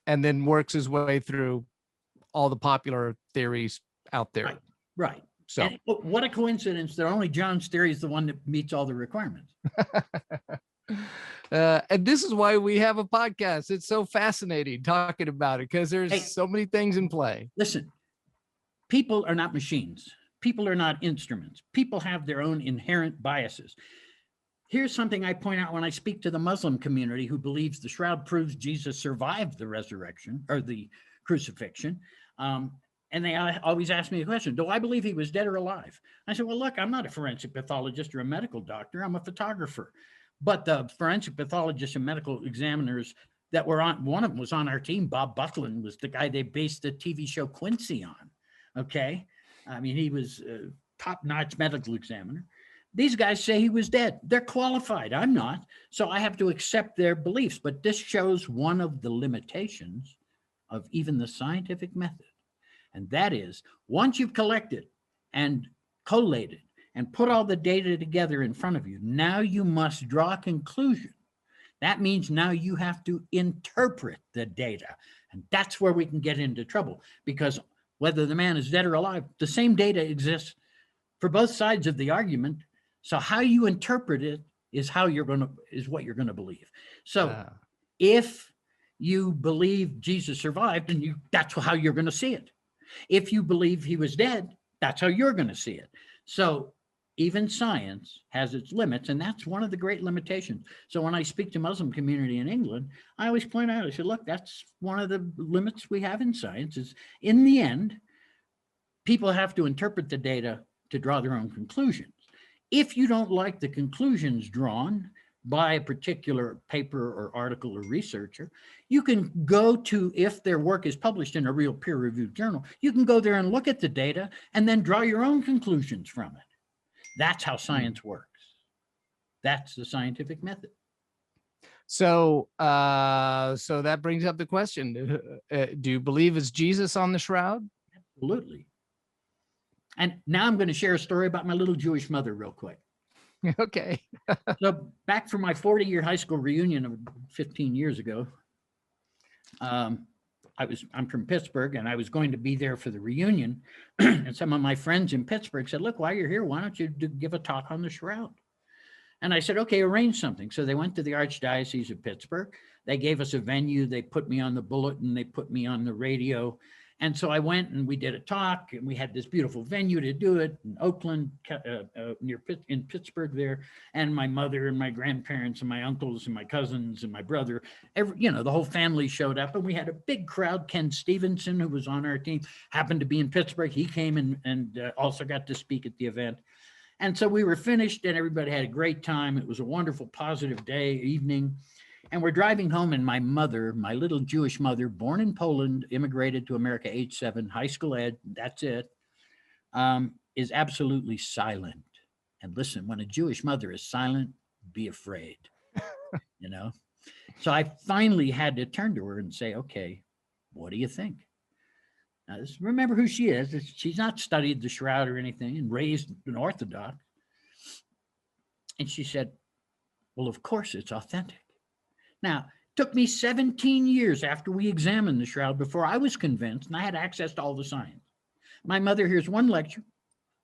and then works his way through all the popular theories out there. Right. So and what a coincidence that only John's theory is the one that meets all the requirements. And this is why we have a podcast. It's so fascinating talking about it, because there's so many things in play. Listen, people are not machines. People are not instruments. People have their own inherent biases. Here's something I point out when I speak to the Muslim community who believes the shroud proves Jesus survived the resurrection or the crucifixion. And they always ask me a question, do I believe he was dead or alive? I said, well, look, I'm not a forensic pathologist or a medical doctor. I'm a photographer. But the forensic pathologists and medical examiners that were on, one of them was on our team, Bob Buckland, was the guy they based the TV show Quincy on, okay? I mean, he was a top-notch medical examiner. These guys say he was dead. They're qualified. I'm not. So I have to accept their beliefs. But this shows one of the limitations of even the scientific method. And that is, once you've collected and collated and put all the data together in front of you, now you must draw a conclusion. That means now you have to interpret the data. And that's where we can get into trouble, because whether the man is dead or alive, the same data exists for both sides of the argument. So how you interpret it is what you're going to believe. So if you believe Jesus survived, and that's how you're going to see it. If you believe he was dead, that's how you're going to see it. So even science has its limits, and that's one of the great limitations. So when I speak to Muslim community in England, I always point out, I say, look, that's one of the limits we have in science is, in the end, people have to interpret the data to draw their own conclusions. If you don't like the conclusions drawn by a particular paper or article or researcher, you can go to, if their work is published in a real peer-reviewed journal, you can go there and look at the data and then draw your own conclusions from it. That's how science works. That's the scientific method. So, so that brings up the question: do you believe it's Jesus on the shroud? Absolutely. And now I'm going to share a story about my little Jewish mother real quick. Okay. So back for my 40-year high school reunion of 15 years ago, I'm from Pittsburgh, and I was going to be there for the reunion. And some of my friends in Pittsburgh said, look, while you're here, why don't you give a talk on the shroud? And I said, okay, arrange something. So they went to the Archdiocese of Pittsburgh. They gave us a venue. They put me on the bulletin. They put me on the radio. And so I went and we did a talk, and we had this beautiful venue to do it in Oakland, in Pittsburgh there. And my mother and my grandparents and my uncles and my cousins and my brother, the whole family showed up, and we had a big crowd. Ken Stevenson, who was on our team, happened to be in Pittsburgh. He came and also got to speak at the event. And so we were finished, and everybody had a great time. It was a wonderful, positive evening. And we're driving home, and my mother, my little Jewish mother, born in Poland, immigrated to America, age 7, high school ed, that's it, is absolutely silent. And listen, when a Jewish mother is silent, be afraid, So I finally had to turn to her and say, okay, what do you think? Now, remember who she is. She's not studied the shroud or anything and raised an Orthodox. And she said, well, of course it's authentic. Now, it took me 17 years after we examined the shroud before I was convinced, and I had access to all the science. My mother hears one lecture,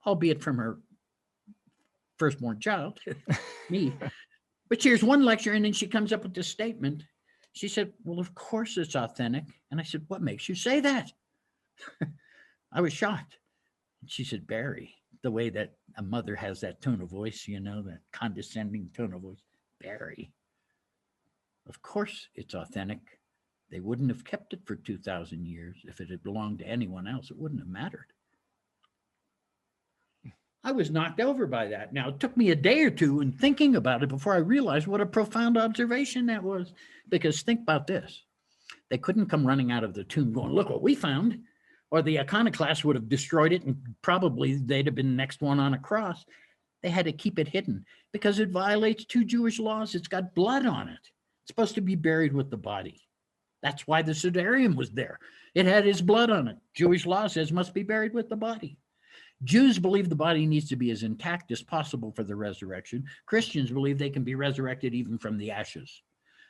albeit from her firstborn child, me, but she hears one lecture, and then she comes up with this statement. She said, well, of course it's authentic. And I said, what makes you say that? I was shocked. She said, Barrie, the way that a mother has that tone of voice, that condescending tone of voice, Barrie. Of course it's authentic. They wouldn't have kept it for 2,000 years. If it had belonged to anyone else, it wouldn't have mattered. I was knocked over by that. Now, it took me a day or two in thinking about it before I realized what a profound observation that was. Because think about this. They couldn't come running out of the tomb going, look what we found. Or the iconoclast would have destroyed it, and probably they'd have been the next one on a cross. They had to keep it hidden because it violates 2 Jewish laws. It's got blood on it. It's supposed to be buried with the body. That's why the Sudarium was there. It had his blood on it. Jewish law says must be buried with the body. Jews believe the body needs to be as intact as possible for the resurrection. Christians believe they can be resurrected even from the ashes.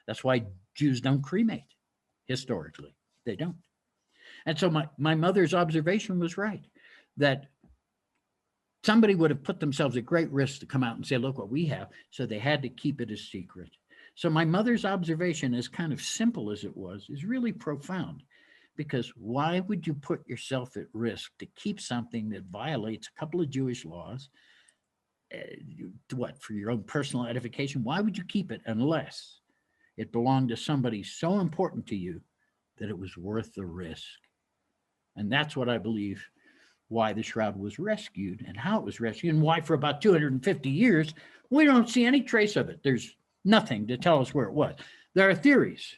That's why Jews don't cremate. Historically, they don't. And so my mother's observation was right, that somebody would have put themselves at great risk to come out and say, look what we have. So they had to keep it a secret. So my mother's observation, as kind of simple as it was, is really profound, because why would you put yourself at risk to keep something that violates a couple of Jewish laws? What, for your own personal edification? Why would you keep it unless it belonged to somebody so important to you that it was worth the risk? And that's what I believe why the shroud was rescued and how it was rescued, and why for about 250 years we don't see any trace of it. There's nothing to tell us where it was. There are theories,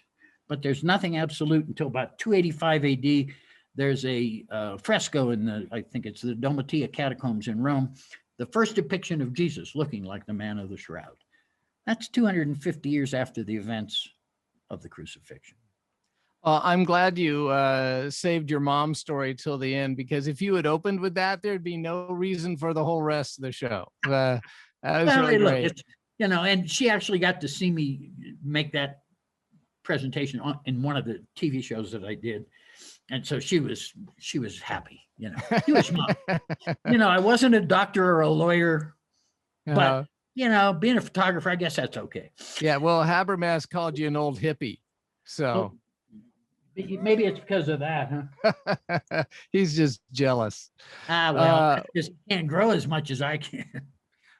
but there's nothing absolute until about 285 AD. There's a fresco in the, I think it's the Domitia catacombs in Rome, the first depiction of Jesus looking like the man of the shroud. That's 250 years after the events of the crucifixion. I'm glad you saved your mom's story till the end, because if you had opened with that, there'd be no reason for the whole rest of the show. That was really great. Look, you know, and she actually got to see me make that presentation in one of the TV shows that I did. And so she was happy, you know, Jewish mom. You know, I wasn't a doctor or a lawyer, but, you know, being a photographer, I guess that's okay. Yeah, well, Habermas called you an old hippie, so. Maybe it's because of that, huh? He's just jealous. Well, I just can't grow as much as I can.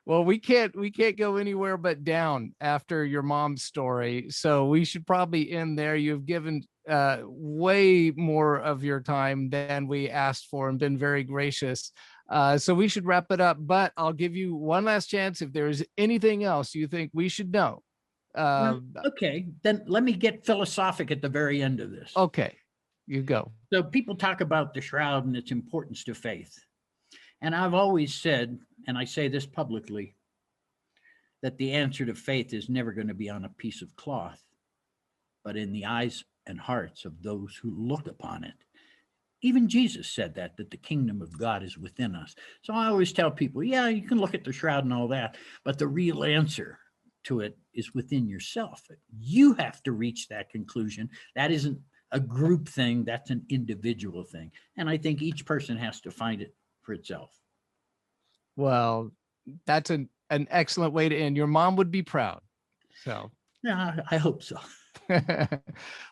Well, we can't go anywhere but down after your mom's story. So we should probably end there. You've given way more of your time than we asked for and been very gracious. So we should wrap it up, but I'll give you one last chance. If there's anything else you think we should know. Okay, then let me get philosophic at the very end of this. Okay, you go. So people talk about the shroud and its importance to faith. And I've always said, and I say this publicly, that the answer to faith is never going to be on a piece of cloth, but in the eyes and hearts of those who look upon it. Even Jesus said that the kingdom of God is within us. So I always tell people, yeah, you can look at the shroud and all that, but the real answer to it is within yourself. You have to reach that conclusion. That isn't a group thing, that's an individual thing. And I think each person has to find it for itself. Well, that's an excellent way to end. Your mom would be proud. So yeah, I hope so.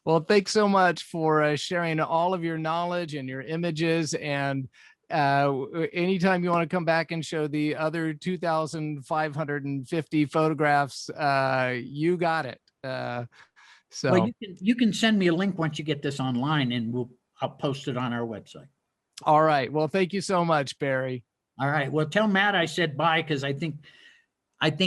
Well, thanks so much for sharing all of your knowledge and your images. And anytime you want to come back and show the other 2,550 photographs, you got it. So well, you can send me a link once you get this online, and I'll post it on our website. All right. Well, thank you so much, Barrie. All right. Well, tell Matt I said bye, because I think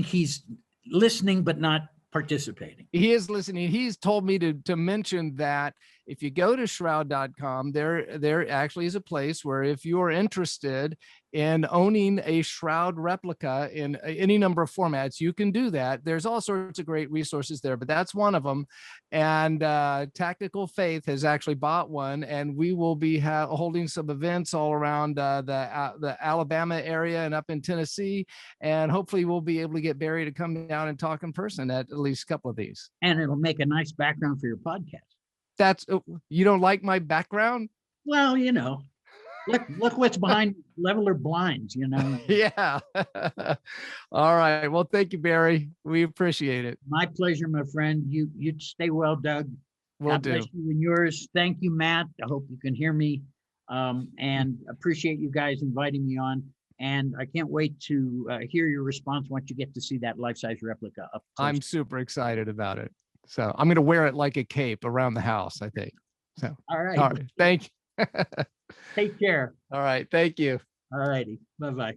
he's listening but not participating. He is listening. He's told me to mention that if you go to shroud.com, there actually is a place where if you are interested in owning a shroud replica in any number of formats, you can do that. There's all sorts of great resources there, but that's one of them. And Tactical Faith has actually bought one, and we will be holding some events all around the Alabama area and up in Tennessee. And hopefully we'll be able to get Barrie to come down and talk in person at least a couple of these. And it'll make a nice background for your podcast. That's, you don't like my background? Well, you know, look what's behind leveler blinds, you know. Yeah. All right. Well, thank you, Barrie. We appreciate it. My pleasure, my friend. You stay well, Doug. Will do. God bless you and yours. Thank you, Matt. I hope you can hear me. And appreciate you guys inviting me on. And I can't wait to hear your response once you get to see that life-size replica up close. I'm super excited about it. So I'm going to wear it like a cape around the house, I think. So, all right. All right. Thank you. Take care. All right. Thank you. All righty. Bye-bye.